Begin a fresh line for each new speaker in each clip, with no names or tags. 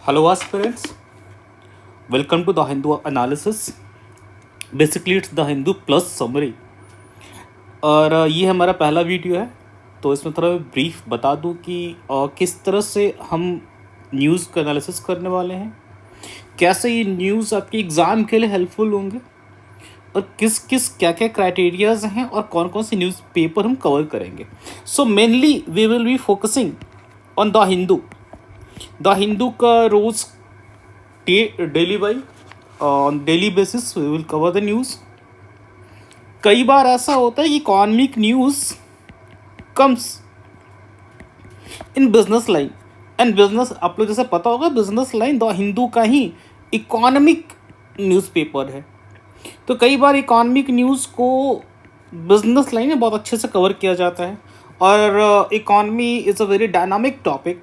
Hello aspirants, welcome to the Hindu analysis. Basically it's the Hindu plus summary. और ये हमारा पहला video है, तो इसमें थोड़ा ब्रीफ बता दूं कि किस तरह से हम न्यूज़ का एनालिसिस करने वाले हैं, कैसे ये न्यूज़ आपके एग्ज़ाम के लिए हेल्पफुल होंगे और किस किस क्या क्या क्राइटेरियाज हैं और कौन कौन से न्यूज़ पेपर हम कवर करेंगे. So mainly we will be focusing on the Hindu का रोज़ daily by on daily basis we will cover the news. कई बार ऐसा होता है कि economic news comes in Business Line and business, आप लोग जैसे पता होगा बिजनेस लाइन द हिंदू का ही इकोनॉमिक न्यूज़पेपर है. तो कई बार इकोनॉमिक न्यूज़ को बिजनेस लाइन में बहुत अच्छे से कवर किया जाता है. और economy is a very dynamic topic,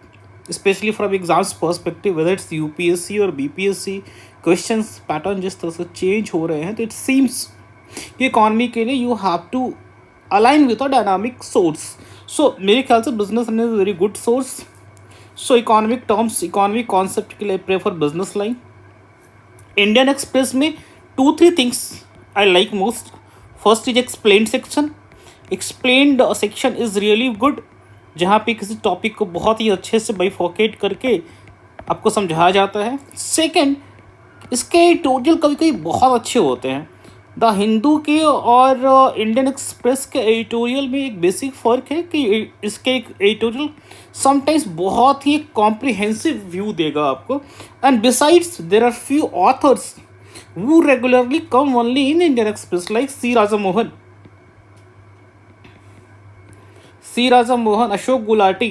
specially from exams perspective, whether it's UPSC और बीपीएससी. क्वेश्चंस पैटर्न जिस तरह से चेंज हो रहे हैं, तो इट सीम्स कि इकॉनमी के लिए you have to align with a dynamic source. So मेरे ख्याल से Business Line is very good source. So economic terms, economic concept के लिए prefer Business Line. Indian Express में 2-3 things I like most. First is explain section. Explained section is really good, जहाँ पे किसी topic को बहुत ही अच्छे से बाइफोकेट करके आपको समझाया जाता है. सेकंड, इसके एडिटोरियल कभी कभी बहुत अच्छे होते हैं. द हिंदू के और इंडियन एक्सप्रेस के एडिटोरियल में एक बेसिक फ़र्क है कि इसके एक एडिटोरियल समटाइम्स बहुत ही कॉम्प्रिहेंसिव व्यू देगा आपको. And besides there are few authors who regularly come only in Indian Express, like C. Raja Mohan, Ashok Gulati,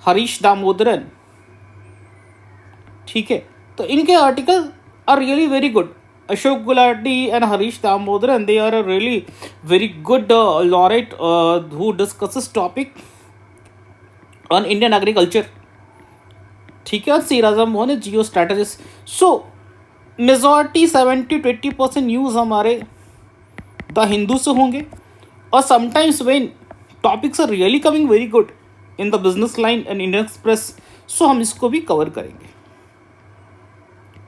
Harish Damodaran. ठीक है, तो इनके article are really very good. Ashok Gulati and Harish Damodaran, they are a really very good laureate who discusses topic on Indian agriculture. ठीक है, और सी राजा मोहन है geostrategist. So majority 70-20% news हमारे the Hindu से होंगे. और sometimes when topics are really coming very good in the Business Line and Indian Express, so हम इसको भी कवर करेंगे.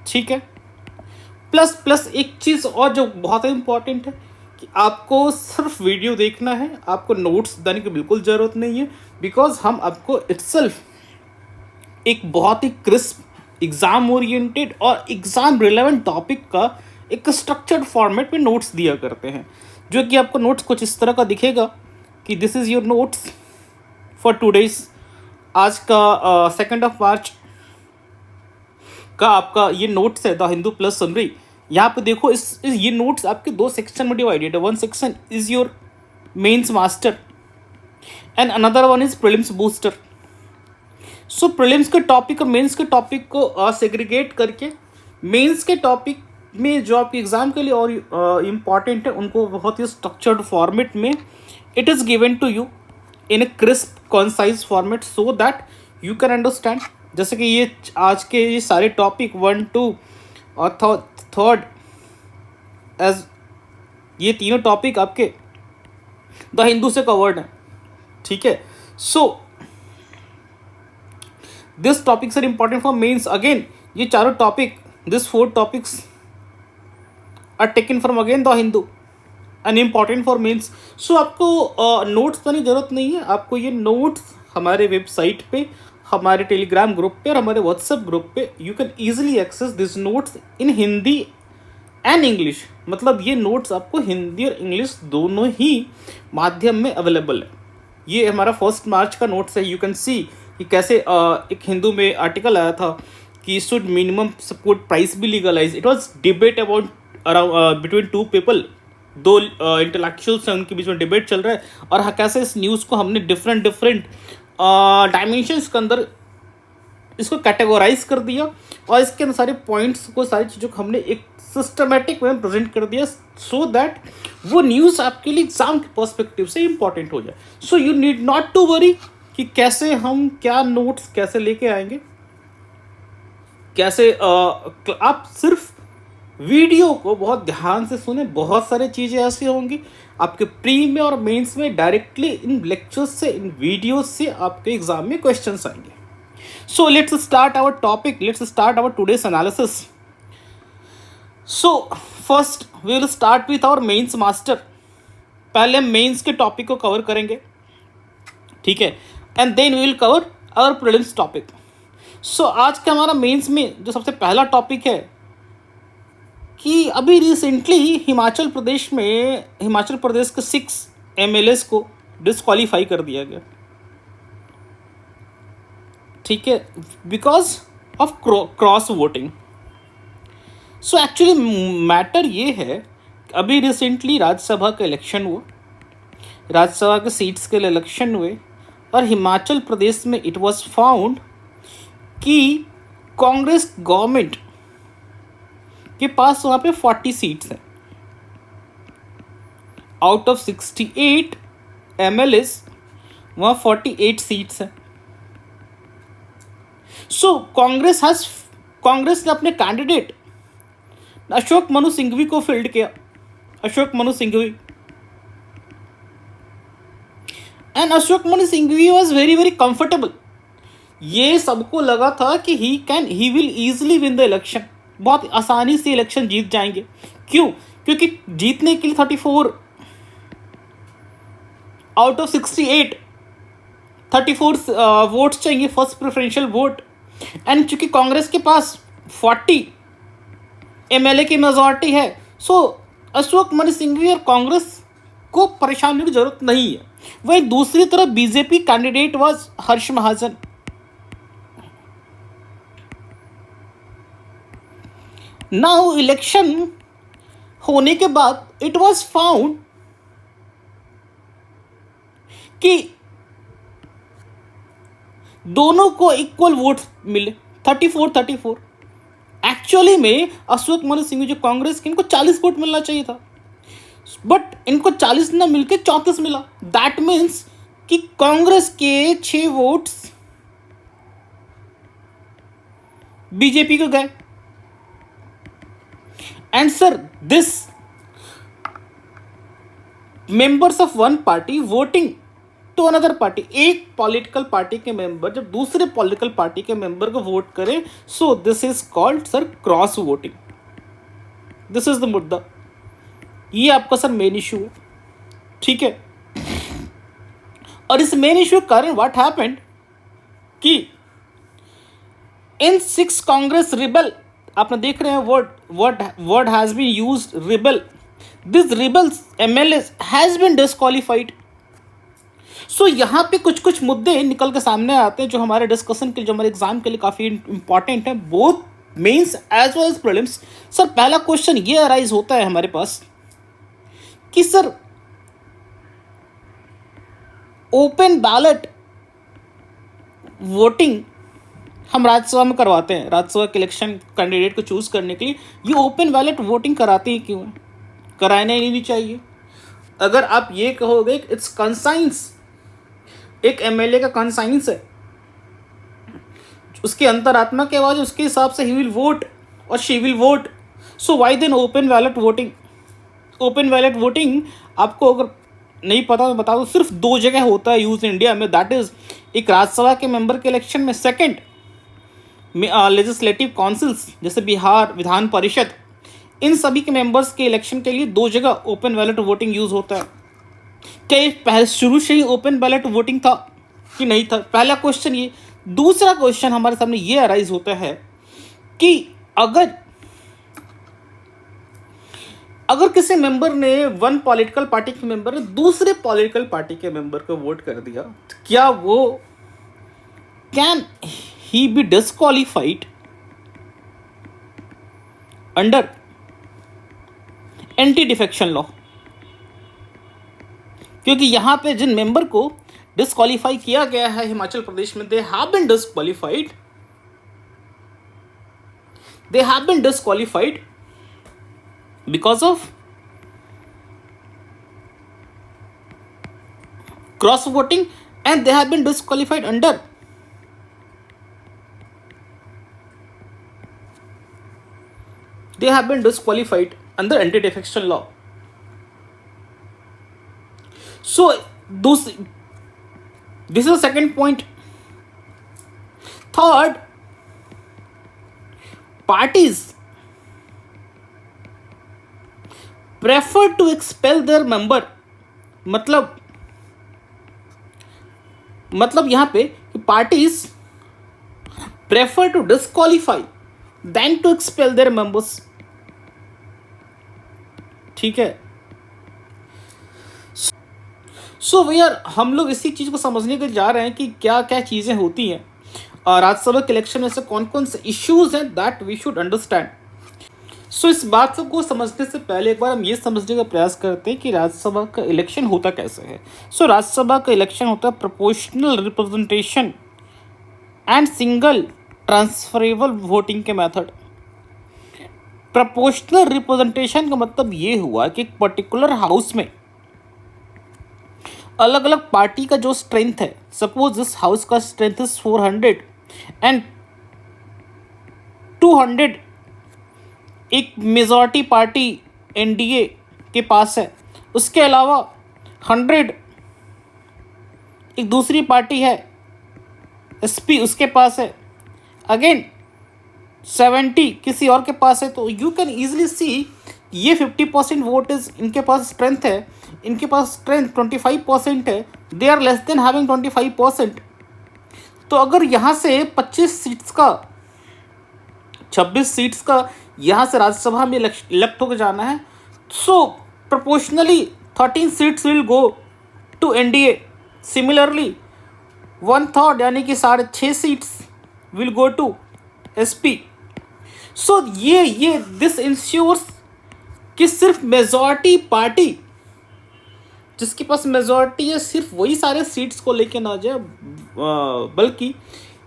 ठीक है, प्लस एक चीज़ और जो बहुत इंपॉर्टेंट है कि आपको सिर्फ वीडियो देखना है, आपको नोट्स देने की बिल्कुल ज़रूरत नहीं है. बिकॉज हम आपको इटसेल्फ एक बहुत ही क्रिस्प एग्ज़ाम ओरिएंटेड और एग्ज़ाम रिलेवेंट टॉपिक का एक स्ट्रक्चर्ड फॉर्मेट में नोट्स दिया करते हैं, जो कि आपको नोट्स कुछ इस तरह का दिखेगा कि this is your notes for today's. आज का 2 मार्च का आपका ये नोट्स है द हिंदू प्लस समरी. यहाँ पे देखो ये नोट्स आपके 2 सेक्शन में डिवाइडेड है. One section is your mains master and another one is prelims booster. So prelims के टॉपिक और मेंस के टॉपिक को सेग्रीगेट करके मेंस के टॉपिक में जो आपके एग्ज़ाम के लिए और इम्पॉर्टेंट है उनको बहुत ही स्ट्रक्चर्ड फॉर्मेट में it is given to you in a crisp concise format, so that you can understand. जैसे कि ये आज के ये सारे टॉपिक 1, 2 और 3rd एज ये तीनों टॉपिक आपके द हिंदू से कवर्ड हैं. ठीक है, so this topics are important for mains. Again ये चारों topic, this 4 topics are taken from again the Hindu and important for mains. So आपको नोट्स करने की जरूरत नहीं है. आपको ये नोट्स हमारे वेबसाइट पे, हमारे टेलीग्राम ग्रुप पे और हमारे व्हाट्सएप ग्रुप पे you can easily access this notes in Hindi and English. मतलब ये नोट्स आपको हिंदी और इंग्लिश दोनों ही माध्यम में अवेलेबल है. ये हमारा 1 मार्च का नोट्स है. यू कैन सी कि कैसे एक हिंदू में आर्टिकल आया था कि शुड मिनिमम सपोर्ट प्राइस भी legalise. It was debate about around between 2 people, 2 intellectuals हैं, उनके बीच में डिबेट चल रहा है. और कैसे इस न्यूज़ को हमने डिफरेंट डायमेंशंस के अंदर इसको कैटेगोराइज कर दिया और इसके अंदर सारे पॉइंट्स को, सारी चीज़ों को हमने एक सिस्टमेटिक वे में प्रेजेंट कर दिया, सो दैट वो न्यूज़ आपके लिए एग्जाम के पर्सपेक्टिव से इंपॉर्टेंट हो जाए. So you need not to worry कि कैसे हम क्या नोट्स कैसे लेके आएंगे, कैसे आप सिर्फ वीडियो को बहुत ध्यान से सुने. बहुत सारी चीज़ें ऐसी होंगी आपके प्री में और मेंस में, डायरेक्टली इन लेक्चर्स से, इन वीडियोस से आपके एग्जाम में क्वेश्चंस आएंगे. So let's start our topic. Let's start our today's analysis. So first we will start with our mains master. पहले हम मेंस के टॉपिक को कवर करेंगे, ठीक है, and then we will cover our prelims topic. So आज का हमारा मेंस में जो सबसे पहला टॉपिक है कि अभी रिसेंटली हिमाचल प्रदेश के 6 MLAs को डिस्क्वालीफाई कर दिया गया, ठीक है, because of cross voting. So actually matter ये है, अभी रिसेंटली राज्यसभा का इलेक्शन हुआ, राज्यसभा के सीट्स के लिए इलेक्शन हुए, और हिमाचल प्रदेश में इट वाज फाउंड कि कांग्रेस गवर्नमेंट के पास वहाँ पे 40 सीट्स हैं. आउट ऑफ 68 MLAs वहाँ 48 सीट्स हैं. सो कांग्रेस ने अपने कैंडिडेट अशोक मनु सिंघवी को फील्ड किया. Ashok Manu Singhvi was very very comfortable. ये सबको लगा था कि he will easily win the election, बहुत आसानी से इलेक्शन जीत जाएंगे. क्यों? क्योंकि जीतने के लिए 34 आउट ऑफ 68 34 वोट्स चाहिए, फर्स्ट प्रेफरेंशियल वोट. एंड चूंकि कांग्रेस के पास 40 MLA की मेजॉरिटी है, सो अशोक मनु सिंघवी और कांग्रेस को परेशानी की जरूरत नहीं है. वहीं दूसरी तरफ BJP candidate was Harsh Mahajan. Now election होने के बाद इट वाज फाउंड कि दोनों को इक्वल वोट मिले, 34. एक्चुअली में अशोक मनु सिंघवी जो कांग्रेस के, इनको 40 वोट मिलना चाहिए था, बट इनको 40 ना मिलके 34 मिला. दैट मीन्स कि कांग्रेस के 6 वोट्स बीजेपी को गए. And sir this members of one party voting to another party, एक पॉलिटिकल पार्टी के मेंबर जब दूसरे पॉलिटिकल पार्टी के मेंबर को वोट करे, so this is called sir cross voting. This is the मुद्दा. ये आपका सर मेन इशू है, ठीक है. और इस मेन इशू के कारण व्हाट हैपेंड कि इन 6 कांग्रेस रिबल, आपने देख रहे हैं word has been used, rebel. This rebels MLAs has been disqualified. So यहाँ पे कुछ मुद्दे निकल के सामने आते हैं जो हमारे डिस्कशन के लिए, जो हमारे एग्जाम के लिए काफ़ी इंपॉर्टेंट है, both mains as well as prelims. Sir पहला क्वेश्चन ये अराइज होता है हमारे पास कि सर ओपन बैलेट वोटिंग हम राज्यसभा में करवाते हैं, राज्यसभा के इलेक्शन कैंडिडेट को चूज करने के लिए, ये ओपन बैलेट वोटिंग कराते ही क्यों है? कराना ही नहीं चाहिए. अगर आप ये कहोगे इट्स कंसाइंस, एक MLA का कंसाइंस है, उसकी अंतरात्मा की आवाज, उसके हिसाब से ही विल वोट और she will vote. So why then open ballot voting? Open ballot voting आपको अगर नहीं पता तो बता दो, सिर्फ 2 जगह होता है यूज इंडिया में. दैट इज एक राज्यसभा के मेंबर के इलेक्शन में, सेकंड लेजिस्लेटिव काउंसिल्स जैसे बिहार विधान परिषद, इन सभी के मेंबर्स के इलेक्शन के लिए 2 जगह ओपन बैलेट वोटिंग यूज होता है. क्या ये पहले शुरू से ही ओपन बैलेट वोटिंग था कि नहीं था? पहला क्वेश्चन ये. दूसरा क्वेश्चन हमारे सामने ये अराइज होता है कि अगर किसी मेंबर ने, वन पॉलिटिकल पार्टी के मेंबर ने दूसरे पॉलिटिकल पार्टी के मेंबर को वोट कर दिया, तो क्या वो can he B disqualified under anti defection law? क्योंकि यहां पे जिन मेंबर को डिस्क्वालीफाई किया गया है हिमाचल प्रदेश में, they have been disqualified because of cross voting, and they have been disqualified under anti-defection law. So this is the second point. Third, parties prefer to expel their member, मतलब यहां पे parties prefer to disqualify then to expel their members. ठीक है, सो भैया हम लोग इसी चीज को समझने के जा रहे हैं कि क्या क्या चीजें होती हैं और राज्यसभा के इलेक्शन में से कौन कौन से इश्यूज हैं दैट वी शुड अंडरस्टैंड। सो इस बात को समझने से पहले एक बार हम ये समझने का प्रयास करते हैं कि राज्यसभा का इलेक्शन होता कैसे है। सो राज्यसभा का इलेक्शन होता है proportional representation and single transferable voting के मेथड। प्रोपोर्शनल रिप्रेजेंटेशन का मतलब ये हुआ कि एक पर्टिकुलर हाउस में अलग अलग पार्टी का जो स्ट्रेंथ है, सपोज दिस हाउस का स्ट्रेंथ इज 400 एंड 200 एक मेजॉरिटी पार्टी एनडीए के पास है, उसके अलावा 100 एक दूसरी पार्टी है एसपी उसके पास है, अगेन 70 किसी और के पास है। तो यू कैन ईजिली सी ये 50% वोट इज इनके पास स्ट्रेंथ है, इनके पास स्ट्रेंथ 25% है, they are less than having 25%। तो अगर यहाँ से 25 सीट्स का 26 सीट्स का यहाँ से राज्यसभा में इलेक्ट होकर जाना है, so proportionally 13 seats will go to NDA. Similarly 1/3 यानी कि 6.5 seats will go to SP. So ये दिस इंश्योर्स कि सिर्फ मेजॉरिटी पार्टी जिसके पास मेजॉरिटी है सिर्फ वही सारे सीट्स को लेके ना जाए, बल्कि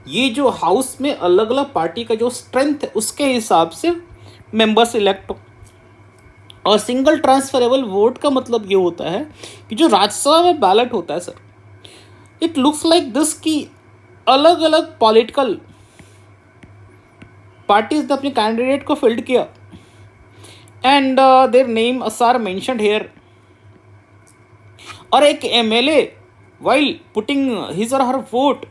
ये जो हाउस में अलग अलग पार्टी का जो स्ट्रेंथ है उसके हिसाब से मेंबर्स इलेक्ट हो। और सिंगल ट्रांसफरेबल वोट का मतलब ये होता है कि जो राज्यसभा में बैलेट होता है sir, it looks like this कि अलग अलग पॉलिटिकल पार्टीज ने अपने कैंडिडेट को फील्ड किया and their name are mentioned here, और एक एमएलए वाइल पुटिंग हिज और हर वोट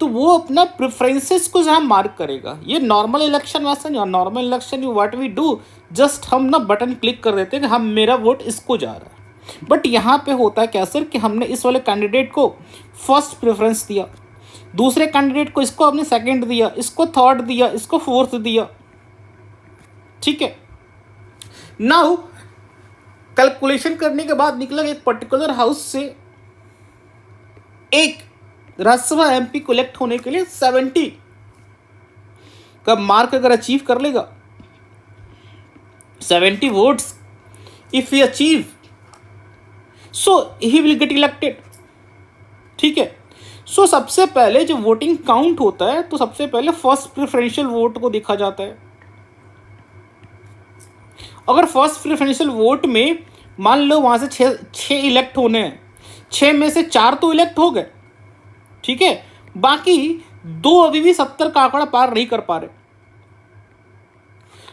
तो वो अपना प्रेफरेंसेस को जहाँ मार्क करेगा। ये नॉर्मल इलेक्शन वैसा नहीं, normal election what we do just हम ना बटन क्लिक कर देते हैं कि हम मेरा वोट इसको जा रहा है, बट यहाँ पे होता है क्या सर कि हमने इस वाले कैंडिडेट को फर्स्ट प्रेफरेंस दिया, दूसरे कैंडिडेट को इसको हमने सेकंड दिया, इसको थर्ड दिया, इसको फोर्थ दिया। ठीक है, नाउ कैलकुलेशन करने के बाद निकला एक पर्टिकुलर हाउस से एक राज्यसभा एमपी को इलेक्ट होने के लिए 70 का मार्क अगर अचीव कर लेगा, 70 votes if he achieve, so he will get elected. ठीक है, सो सबसे पहले जो वोटिंग काउंट होता है तो सबसे पहले फर्स्ट प्रेफरेंशियल वोट को देखा जाता है। अगर फर्स्ट प्रेफरेंशियल वोट में मान लो वहां से छः इलेक्ट होने हैं, 6 में से 4 तो इलेक्ट हो गए, ठीक है, बाकी 2 अभी भी 70 का आंकड़ा पार नहीं कर पा रहे।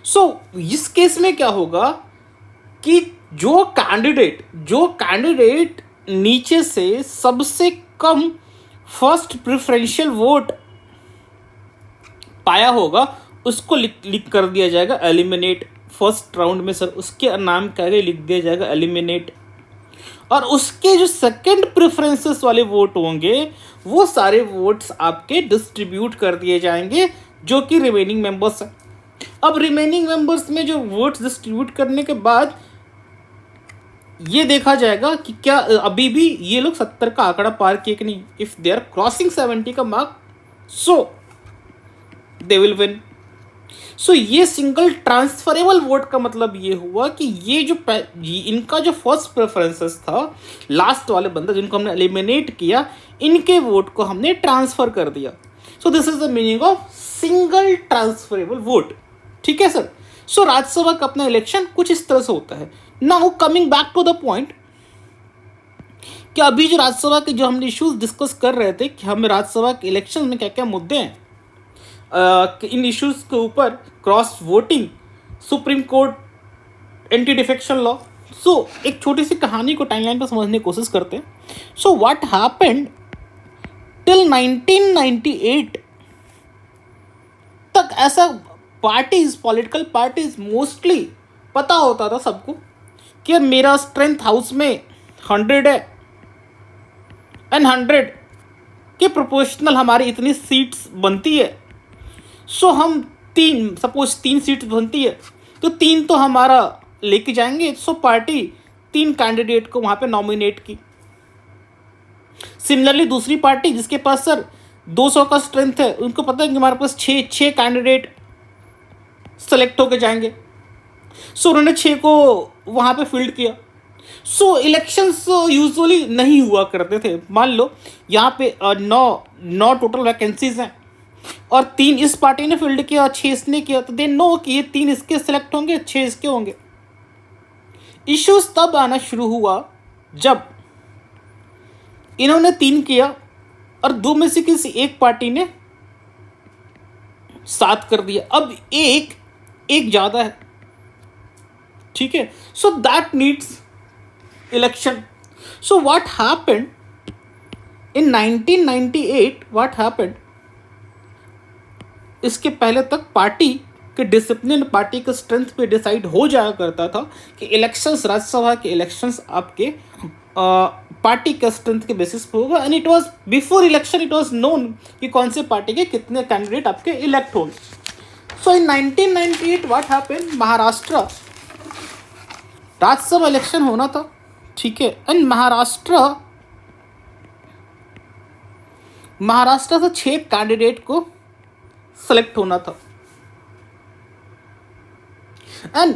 सो इस केस में क्या होगा कि जो कैंडिडेट नीचे से सबसे कम फर्स्ट प्रेफरेंशियल वोट पाया होगा उसको लिख कर दिया जाएगा एलिमिनेट। फर्स्ट राउंड में सर उसके नाम करके लिख दिया जाएगा एलिमिनेट, और उसके जो सेकंड प्रेफरेंसेस वाले वोट होंगे वो सारे वोट्स आपके डिस्ट्रीब्यूट कर दिए जाएंगे जो कि रिमेनिंग मेंबर्स हैं। अब रिमेनिंग मेंबर्स में जो वोट्स डिस्ट्रीब्यूट करने के बाद ये देखा जाएगा कि क्या अभी भी ये लोग 70 का आंकड़ा पार किए कि नहीं। इफ दे आर क्रॉसिंग 70 का mark so they will win. So ये सिंगल ट्रांसफरेबल वोट का मतलब ये हुआ कि ये जो इनका जो फर्स्ट प्रेफरेंसेस था, लास्ट वाले बंदा जिनको हमने एलिमिनेट किया, इनके वोट को हमने ट्रांसफर कर दिया। सो this is the meaning of single transferable vote. ठीक है सर। सो राज्यसभा का अपना इलेक्शन कुछ इस तरह से होता है। Now coming back to the point कि अभी जो राज्यसभा के जो हमने इश्यूज डिस्कस कर रहे थे कि हमें राज्यसभा के इलेक्शन में क्या क्या मुद्दे हैं, इन इश्यूज के ऊपर cross voting, Supreme Court anti defection law. So एक छोटी सी कहानी को टाइमलाइन पर समझने की कोशिश करते हैं। सो व्हाट हैपेंड टिल 1998 ऐसा पार्टीज, पॉलिटिकल पार्टीज मोस्टली पता होता था सबको कि मेरा स्ट्रेंथ हाउस में 100 है एंड 100 के प्रोपोर्शनल हमारी इतनी सीट्स बनती है। सो हम सपोज 3 सीट्स बनती है तो 3 तो हमारा लेके जाएंगे। सो पार्टी 3 कैंडिडेट को वहाँ पे नॉमिनेट की। सिमिलरली दूसरी पार्टी जिसके पास सर 200 का स्ट्रेंथ है, उनको पता है कि हमारे पास 6 कैंडिडेट सेलेक्ट होके जाएंगे। सो उन्होंने 6 को वहाँ पे फील्ड किया। सो इलेक्शंस यूजुअली नहीं हुआ करते थे। मान लो यहाँ पे 9 टोटल वैकेंसीज हैं और 3 इस पार्टी ने फील्ड किया और 6 इसने किया, तो दे नो कि ये 3 इसके सिलेक्ट होंगे, 6 इसके होंगे। इश्यूज तब आना शुरू हुआ जब इन्होंने 3 किया और 2 में से किसी एक पार्टी ने 7 कर दिया। अब एक ज़्यादा है, ठीक है। So that needs election. So what happened in 1998, what happened, इसके पहले तक पार्टी के डिसिप्लिन, पार्टी के स्ट्रेंथ पे डिसाइड हो जाया करता था कि इलेक्शंस, राज्यसभा के इलेक्शंस आपके पार्टी के स्ट्रेंथ के बेसिस पे होगा। And it was before election it was known कि कौन से पार्टी के कितने कैंडिडेट आपके इलेक्ट होंगे। सो इन 1998 what happened, Maharashtra Rajya Sabha election होना था, ठीक है। एंड महाराष्ट्र से 6 कैंडिडेट को सेलेक्ट होना था। एंड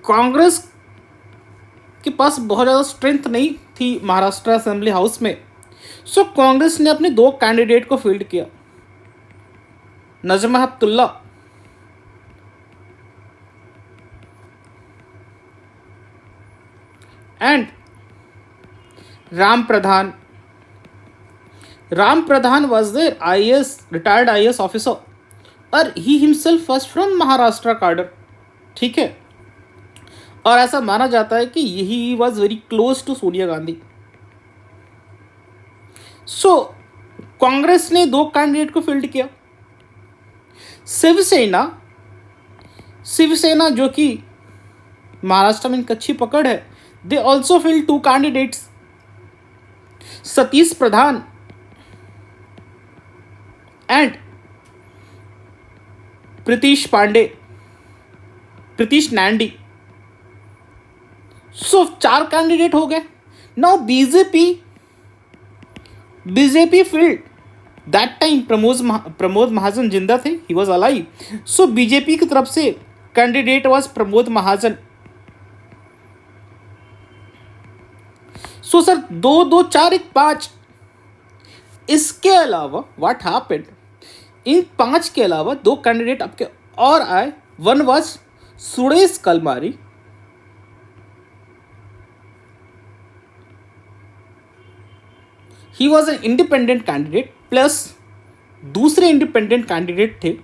कांग्रेस के पास बहुत ज़्यादा स्ट्रेंथ नहीं थी महाराष्ट्र असेंबली हाउस में। सो कांग्रेस ने अपने 2 कैंडिडेट को फील्ड किया, Najma Heptulla and Ram Pradhan. Ram Pradhan was there IAS, retired IAS officer, और he himself was from Maharashtra cadre, ठीक है। और ऐसा माना जाता है कि यही was very close to Sonia Gandhi. So Congress ने 2 कैंडिडेट को फील्ड किया। शिवसेना जो कि महाराष्ट्र में इनकी अच्छी पकड़ है, they also field 2 candidates, Satish Pradhan and Pritish Nandy. So 4 candidate हो गए। Now BJP field that time Pramod Mahajan जिंदा थे, he was alive. So BJP की तरफ से candidate was Pramod Mahajan. So sir 2, 2, 4, 1, 5। इसके अलावा व्हाट हैपेंड, इन 5 के अलावा 2 कैंडिडेट आपके और आए। One was Suresh Kalmadi, he was an independent candidate, plus दूसरे इंडिपेंडेंट कैंडिडेट थे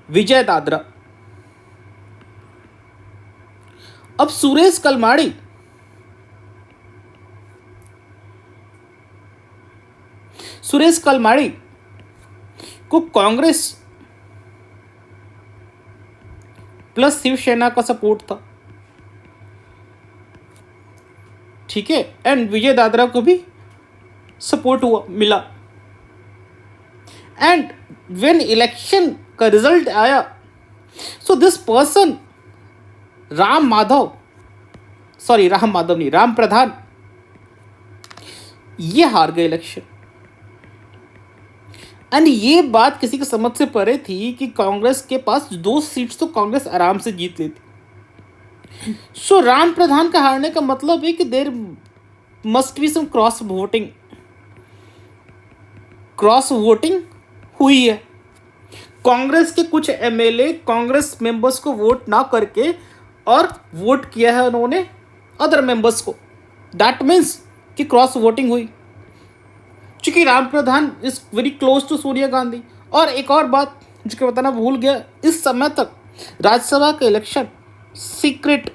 विजय दादरा। अब सुरेश कलमाड़ी को कांग्रेस प्लस शिवसेना का सपोर्ट था, ठीक है। एंड विजय दादरा को भी सपोर्ट मिला। एंड व्हेन इलेक्शन का रिजल्ट आया, so this person Ram Pradhan, ये हार गए इलेक्शन। एंड ये बात किसी की समझ से परे थी कि कांग्रेस के पास 2 सीट्स तो कांग्रेस आराम से जीत लेती। सो राम प्रधान का हारने का मतलब है कि there must be some cross voting हुई है। कांग्रेस के कुछ MLA कांग्रेस मेंबर्स को वोट ना करके और वोट किया है उन्होंने अदर मेंबर्स को। दैट मीन्स कि क्रॉस वोटिंग हुई, चूंकि Ram Pradhan is very close to Sonia Gandhi. और एक और बात जिसको बताना भूल गया, इस समय तक राज्यसभा का इलेक्शन सीक्रेट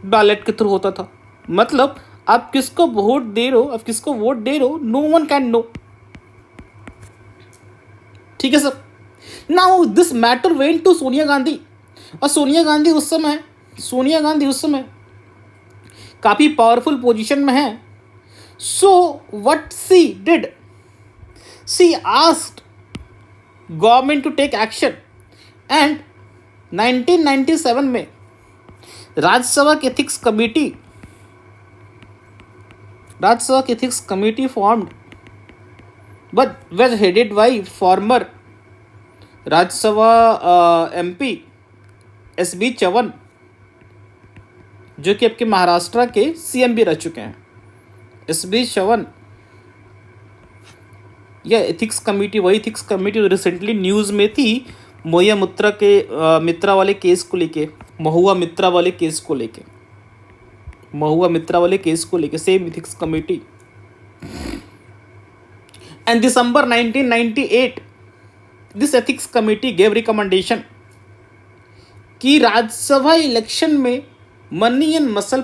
बैलेट के थ्रू होता था। मतलब आप किसको वोट दे रहे हो, नो वन कैन नो। ठीक है sir. Now this matter went to Sonia Gandhi, और सोनिया गांधी उस समय काफ़ी पावरफुल पोजीशन में है। So what she did, she asked government to take action, and 1997 में राज्यसभा की ethics committee formed, but was headed by former Rajya Sabha MP SB Chavan, जो कि आपके महाराष्ट्र के CM भी रह चुके हैं। SB चवन, यह एथिक्स कमेटी वही एथिक्स कमेटी जो रिसेंटली न्यूज़ में थी महुआ मित्रा वाले केस को लेके, same ethics committee. And December 1998 this ethics committee gave recommendation कि राज्यसभा इलेक्शन में money and muscle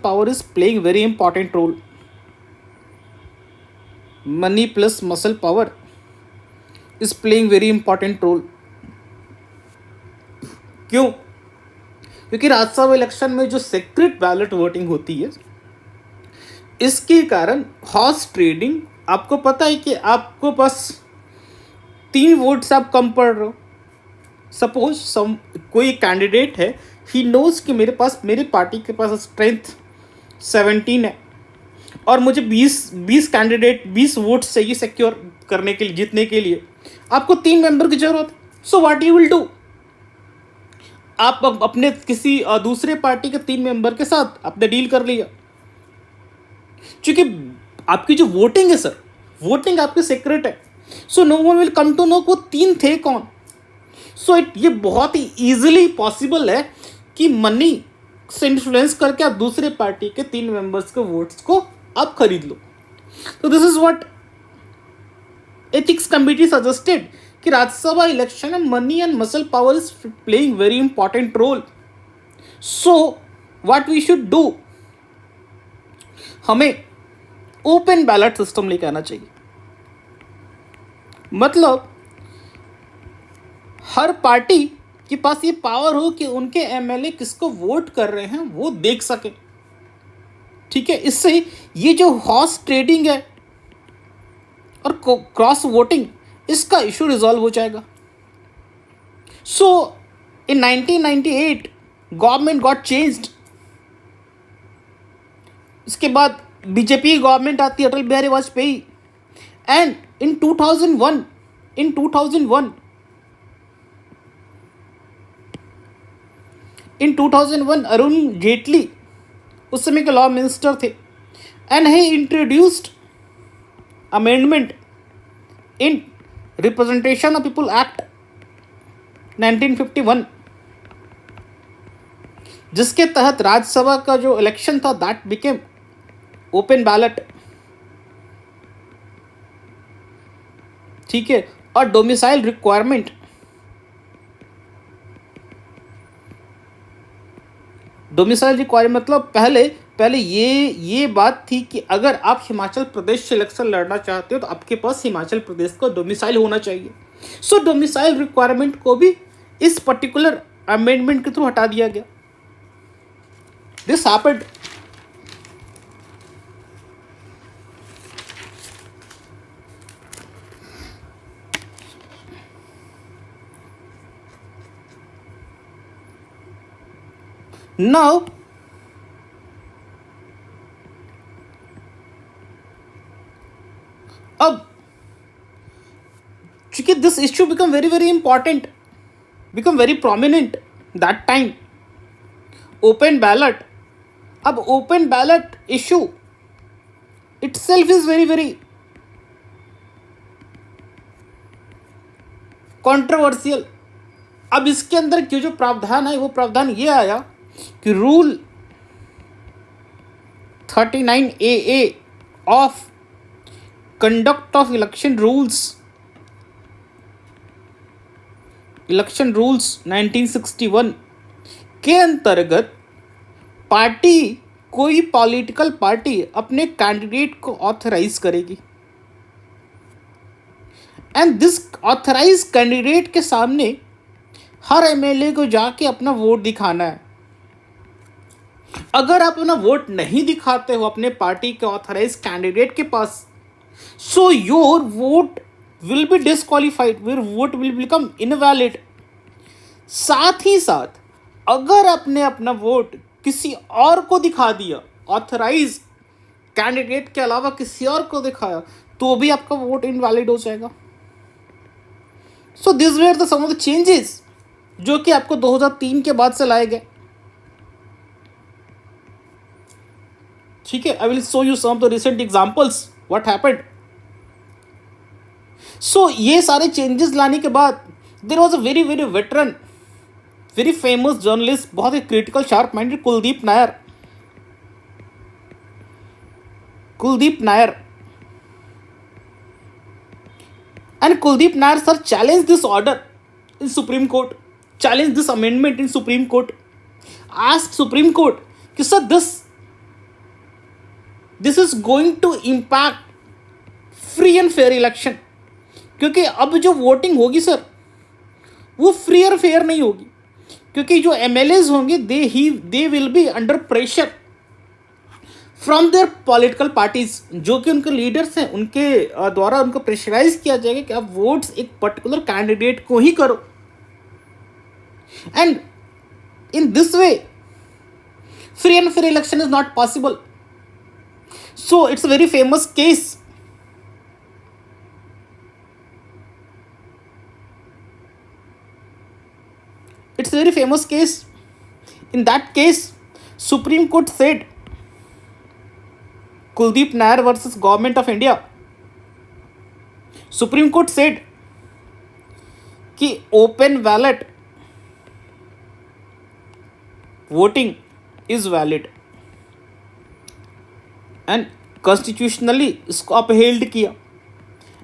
power is playing very important role. Money plus muscle power is playing very important role. क्यों? क्योंकि Rajya Sabha election में जो secret ballot voting होती है, इसके कारण हॉर्स ट्रेडिंग, आपको पता है कि आपको बस 3 वोट से आप कम पड़ रहे हो। सपोज कोई कैंडिडेट है, ही नोज कि मेरे पार्टी के पास स्ट्रेंथ 17 है और मुझे 20 वोट चाहिए सिक्योर करने के लिए, जीतने के लिए आपको 3 मेंबर की जरूरत है। So what you will do, आप अपने किसी दूसरे पार्टी के 3 मेंबर के साथ आपने डील कर लिया। क्योंकि आपकी जो वोटिंग है सर, वोटिंग आपकी सीक्रेट है, so no one will come to know वो 3 थे कौन। सो ये बहुत ही ईजिली पॉसिबल है कि मनी से इन्फ्लुएंस करके आप दूसरे पार्टी के 3 मेंबर्स के वोट्स को आप खरीद लो। तो this is what ethics committee suggested कि राज्यसभा इलेक्शन में money and muscle power is playing very important role. So what we should do, हमें ओपन बैलेट सिस्टम लेके आना चाहिए। मतलब हर पार्टी के पास ये पावर हो कि उनके एमएलए किसको वोट कर रहे हैं वो देख सके। ठीक है, इससे ये जो हॉर्स ट्रेडिंग है और क्रॉस वोटिंग, इसका इशू रिजॉल्व हो जाएगा। सो इन 1998 गवर्नमेंट गॉट चेंज्ड। इसके बाद बीजेपी गवर्नमेंट आती है, अटल बिहारी वाजपेयी, एंड इन 2001 अरुण जेटली उस समय के लॉ मिनिस्टर थे, and he introduced amendment in representation of people act 1951, जिसके तहत राज्यसभा का जो इलेक्शन था दैट बिकेम ओपन बैलेट। ठीक है, और डोमिसाइल रिक्वायरमेंट, मतलब पहले ये बात थी कि अगर आप हिमाचल प्रदेश से इलेक्शन लड़ना चाहते हो तो आपके पास हिमाचल प्रदेश का डोमिसाइल होना चाहिए। सो डोमिसाइल रिक्वायरमेंट को भी इस पर्टिकुलर अमेंडमेंट के थ्रू हटा दिया गया। This happened. Now अब चूंकि this issue become very important, become very prominent that time, open ballot. अब open ballot issue itself is very controversial. अब इसके अंदर जो प्रावधान है वो प्रावधान ये आया कि rule 39AA of conduct of election rules 1961 के अंतर्गत कोई पॉलिटिकल पार्टी अपने कैंडिडेट को ऑथराइज करेगी। एंड दिस ऑथराइज कैंडिडेट के सामने हर एमएलए को जाके अपना वोट दिखाना है। अगर आप अपना वोट नहीं दिखाते हो अपने पार्टी के ऑथराइज कैंडिडेट के पास, so your vote will be disqualified, your vote will become invalid. साथ ही साथ अगर आपने अपना वोट किसी और को दिखा दिया, ऑथराइज कैंडिडेट के अलावा किसी और को दिखाया, तो भी आपका वोट इनवैलिड हो जाएगा। So this were the some of the changes जो कि आपको 2003 के बाद से लाए गए। ठीक है, I will show you some of the recent examples what happened. So ये सारे चेंजेस लाने के बाद there was a very very veteran, very famous journalist, बहुत ही critical sharp minded, Kuldip Nayar. And Kuldeep Nair sir challenged this order in Supreme Court, challenged this amendment in Supreme Court, asked Supreme Court कि sir this is going to impact free and fair election, क्योंकि अब जो voting होगी sir वो free और fair नहीं होगी, क्योंकि जो एमएलएज होंगे they will be under pressure from there political parties, जो कि उनके लीडर्स हैं, उनके द्वारा उनको प्रेशराइज किया जाएगा कि आप वोट्स एक पर्टिकुलर कैंडिडेट को ही करो। And in this way free and fair election is not possible. So it's a very famous case. It's a very famous case. In that case, Supreme Court said, Kuldeep Nair versus Government of India, Supreme Court said कि open ballot voting is valid and constitutionally इसको upheld किया।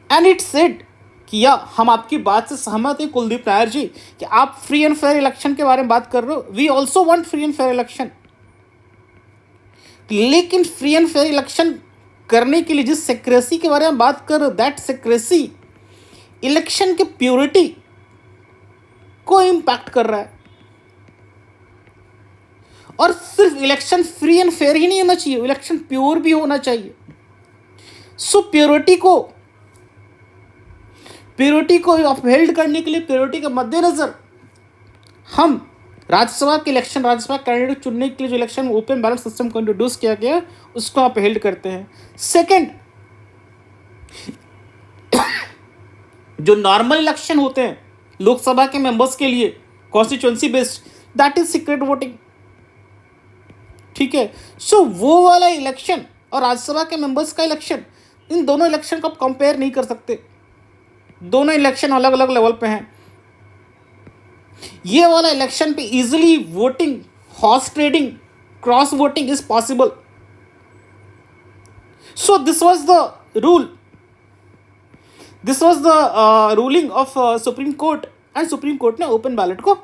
And it said किया, हम आपकी बात से सहमत हैं कुलदीप नायर जी कि आप फ्री एंड फेयर इलेक्शन के बारे में बात कर रहे हो, we also want free and fair election. लेकिन फ्री एंड फेयर इलेक्शन करने के लिए जिस सेक्रेसी के बारे में बात कर रहे हो, दैट सेक्रेसी इलेक्शन के प्योरिटी को इम्पैक्ट कर रहा है। और सिर्फ इलेक्शन फ्री एंड फेयर ही नहीं होना चाहिए, इलेक्शन प्योर भी होना चाहिए। सो प्योरिटी को अपहेल्ड करने के लिए, प्योरिटी के मद्देनजर हम राज्यसभा के इलेक्शन, राज्यसभा कैंडिडेट चुनने के लिए जो इलेक्शन ओपन बैलेट सिस्टम को इंट्रोड्यूस किया गया उसको अपहेल्ड करते हैं। सेकंड, जो नॉर्मल इलेक्शन होते हैं लोकसभा के मेंबर्स के लिए constituency based, that is secret voting. ठीक है, सो वो वाला इलेक्शन और राज्यसभा के मेंबर्स का इलेक्शन, इन दोनों इलेक्शन को आप कंपेयर नहीं कर सकते, दोनों इलेक्शन अलग अलग लेवल पे हैं। ये वाला इलेक्शन पे easily voting, horse trading, cross voting is possible. So this was the rule, this was the ruling of supreme court, and supreme court ने ओपन बैलेट को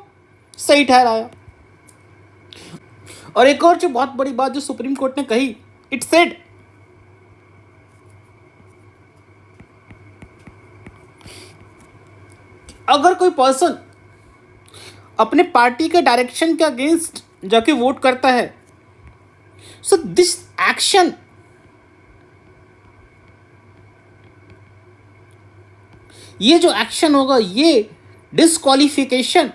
सही ठहराया। और एक और जो बहुत बड़ी बात जो सुप्रीम कोर्ट ने कही, इट सेड अगर कोई पर्सन अपने पार्टी के डायरेक्शन के अगेंस्ट जाके वोट करता है, सो दिस एक्शन ये जो एक्शन होगा ये disqualification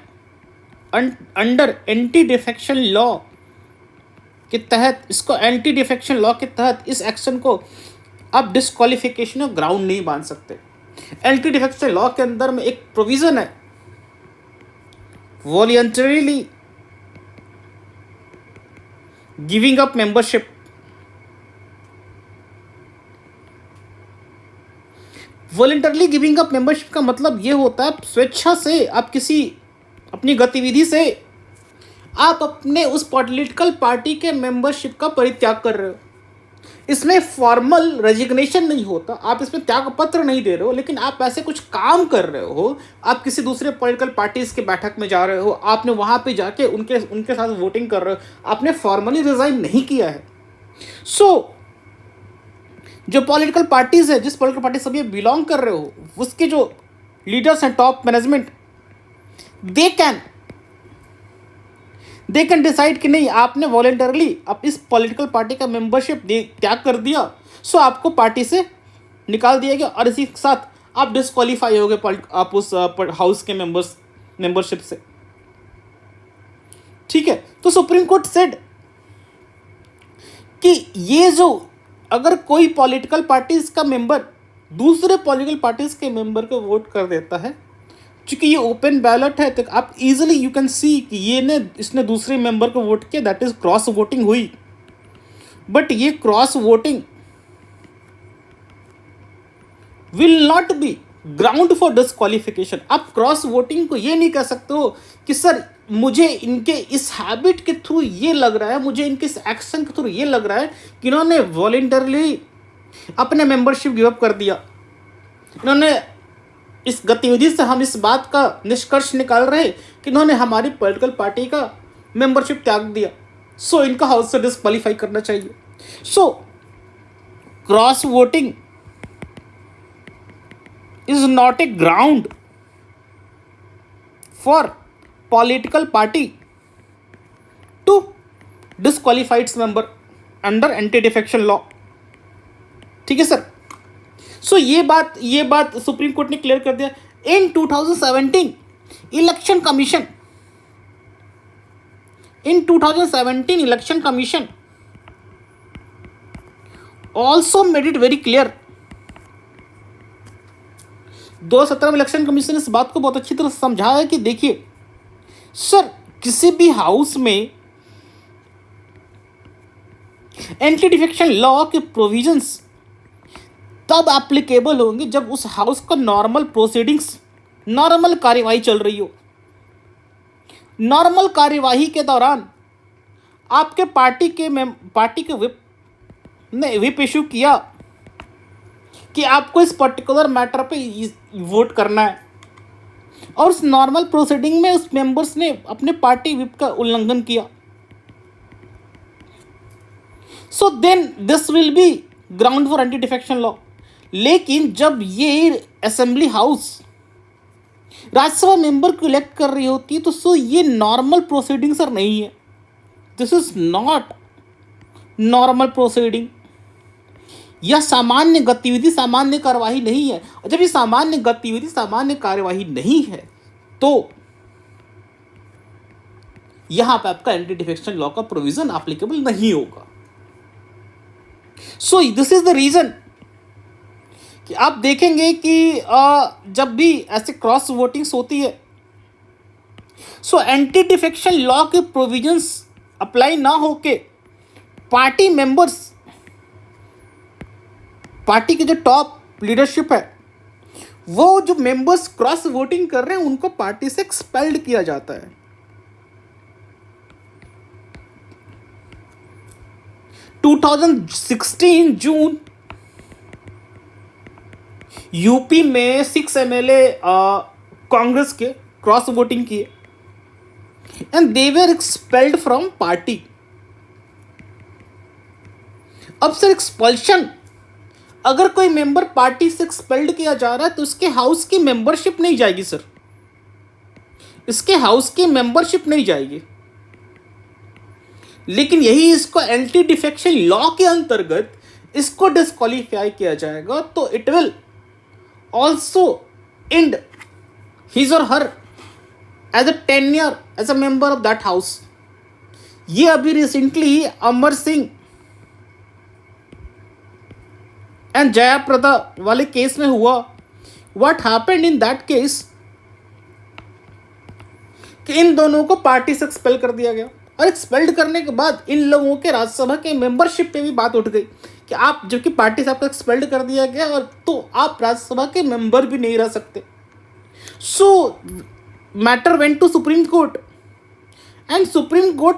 under anti defection law के तहत, इसको एंटी डिफेक्शन लॉ के तहत इस एक्शन को आप डिस्क्वालिफिकेशन ऑफ ग्राउंड नहीं मान सकते। एंटी डिफेक्शन लॉ के अंदर में एक प्रोविजन है, voluntarily giving up membership. Voluntarily giving up membership का मतलब ये होता है स्वेच्छा से आप किसी अपनी गतिविधि से आप अपने उस पॉलिटिकल पार्टी के मेंबरशिप का परित्याग कर रहे हो। इसमें फॉर्मल रेजिग्नेशन नहीं होता, आप इसमें त्याग पत्र नहीं दे रहे हो, लेकिन आप ऐसे कुछ काम कर रहे हो, आप किसी दूसरे पॉलिटिकल पार्टीज के बैठक में जा रहे हो, आपने वहाँ पे जाके उनके साथ वोटिंग कर रहे हो, आपने फॉर्मली रिजाइन नहीं किया है। सो जो पॉलिटिकल पार्टीज है, जिस पॉलिटिकल पार्टी से आप बिलोंग कर रहे हो, उसके जो लीडर्स हैं, top management, they can decide कि नहीं आपने वॉलेंटरली अब इस पॉलिटिकल पार्टी का मेंबरशिप त्याग कर दिया, सो आपको पार्टी से निकाल दिया गया और इसी के साथ आप डिस्क्वालीफाई हो गए आप उस हाउस के मेंबरशिप से। ठीक है, तो सुप्रीम कोर्ट सेड कि ये जो अगर कोई पॉलिटिकल पार्टीज का मेंबर दूसरे पॉलिटिकल पार्टीज के मेंबर को वोट कर देता है, क्योंकि ये ओपन बैलेट है, तो आप इजीली यू कैन सी कि इसने दूसरे मेंबर को वोट किया, दैट इज क्रॉस वोटिंग हुई। बट ये cross voting will not be ground for disqualification. आप क्रॉस वोटिंग को ये नहीं कह सकते हो कि सर मुझे इनके इस हैबिट के थ्रू ये लग रहा है, मुझे इनके इस एक्शन के थ्रू ये लग रहा है कि इन्होंने वॉलेंटरली अपने मेंबरशिप गिव अप कर दिया, इन्होंने इस गतिविधि से हम इस बात का निष्कर्ष निकाल रहे हैं कि इन्होंने हमारी पॉलिटिकल पार्टी का मेंबरशिप त्याग दिया, सो इनका हाउस से डिस्क्वालीफाई करना चाहिए। So cross voting is not a ground for political party to disqualify its member under anti defection law। ठीक है सर, सो ये बात सुप्रीम कोर्ट ने क्लियर कर दिया। इन 2017 election commission also made it very clear। 2017 में इलेक्शन कमीशन ने इस बात को बहुत अच्छी तरह समझाया है कि देखिए सर, किसी भी हाउस में एंटी डिफेक्शन लॉ के प्रोविजंस तब एप्लीकेबल होंगे जब उस हाउस का नॉर्मल प्रोसीडिंग्स, नॉर्मल कार्यवाही चल रही हो। नॉर्मल कार्यवाही के दौरान आपके पार्टी के विप ने विप इशू किया कि आपको इस पर्टिकुलर मैटर पे वोट करना है, और उस नॉर्मल प्रोसीडिंग में उस मेंबर्स ने अपने पार्टी विप का उल्लंघन किया, so then this will be ground for anti defection law. लेकिन जब ये असेंबली हाउस राज्यसभा मेंबर को इलेक्ट कर रही होती है, तो सो ये नॉर्मल प्रोसीडिंग सर नहीं है, this is not normal proceeding. यह सामान्य गतिविधि, सामान्य कार्यवाही नहीं है, और जब ये सामान्य गतिविधि, सामान्य कार्यवाही नहीं है, तो यहां पे आपका एंटी डिफेक्शन लॉ का प्रोविजन एप्लीकेबल नहीं होगा। So this is the reason कि आप देखेंगे कि जब भी ऐसे क्रॉस वोटिंग्स होती है, सो एंटी डिफेक्शन लॉ के प्रोविजंस अप्लाई ना होके पार्टी मेंबर्स, पार्टी के जो टॉप लीडरशिप है, वो जो मेंबर्स क्रॉस वोटिंग कर रहे हैं उनको पार्टी से एक्सपेल्ड किया जाता है। टू 2016 जून यूपी में 6 एमएलए कांग्रेस के क्रॉस वोटिंग किए and they were expelled from party. अब सर एक्सपल्शन, अगर कोई मेंबर पार्टी से एक्सपेल्ड किया जा रहा है तो उसके हाउस की मेंबरशिप नहीं जाएगी सर, इसके हाउस की मेंबरशिप नहीं जाएगी। लेकिन यही इसको एंटी डिफेक्शन लॉ के अंतर्गत इसको डिस्क्वालीफाई किया जाएगा, तो it will also end his और her as a tenure as a member of that house. ये अभी रिसेंटली अमर सिंह एंड जयाप्रदा वाले केस में हुआ। What happened in that case कि इन दोनों को पार्टी से एक्सपेल कर दिया गया, और एक्सपेल्ड करने के बाद इन लोगों के राज्यसभा के मेंबरशिप पे भी बात उठ गई कि आप, जो कि पार्टी से आपको एक्सपेल्ड कर दिया गया, और तो आप राज्यसभा के मेंबर भी नहीं रह सकते। So matter went to supreme court and supreme court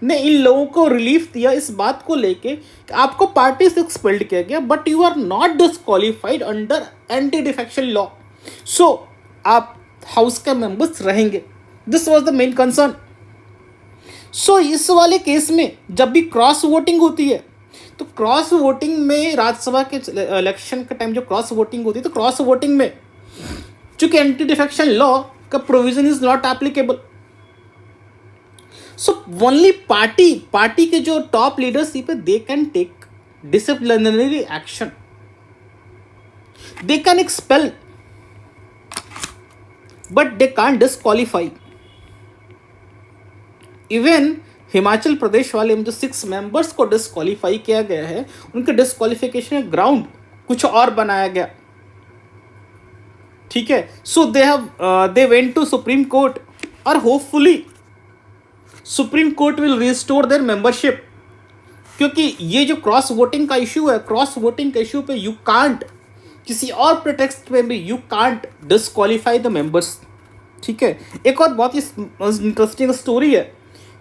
ने इन लोगों को रिलीफ दिया इस बात को लेके कि आपको पार्टी से एक्सपेल्ड किया गया, but you are not disqualified under anti defection law, so आप हाउस के मेंबर्स रहेंगे। This was the main concern. So इस वाले केस में जब भी क्रॉस वोटिंग होती है, तो क्रॉस वोटिंग में राज्यसभा के इलेक्शन के टाइम जो क्रॉस वोटिंग होती है, तो क्रॉस वोटिंग में चूंकि एंटी डिफेक्शन लॉ का provision is not applicable, so only party के जो टॉप लीडरशिप है they can take disciplinary action, they can expel, but they can't disqualify. Even Himachal Pradesh वाले में जो 6 मेंबर्स को डिस्क्वालीफाई किया गया है, उनके डिस्क्वालिफिकेशन ग्राउंड कुछ और बनाया गया, ठीक है। So they went to supreme Court और hopefully Supreme Court will restore their membership, क्योंकि ये जो क्रॉस वोटिंग का इशू है, क्रॉस वोटिंग के इशू पे यू कांट किसी और प्रिटेक्स्ट में भी you can't disqualify the members, ठीक है। एक और बहुत ही इंटरेस्टिंग स्टोरी है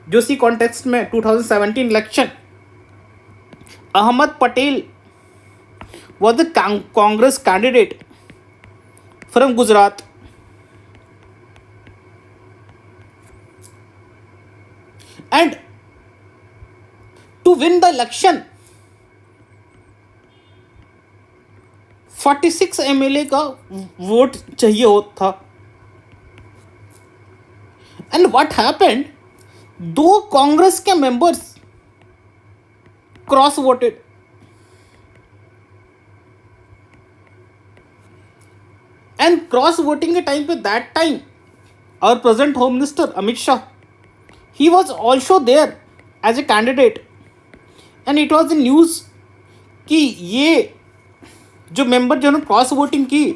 जो इसी कॉन्टेक्स्ट में 2017 election, Ahmed Patel was the Congress candidate from Gujarat, and to win the election 46 MLA का वोट चाहिए होता था, and what happened, 2 कांग्रेस के members cross voted, and cross voting के टाइम पे that time our present home minister Amit Shah, he was also there as a candidate, and it was in news कि ये जो मेंबर जिन्होंने क्रॉस वोटिंग की,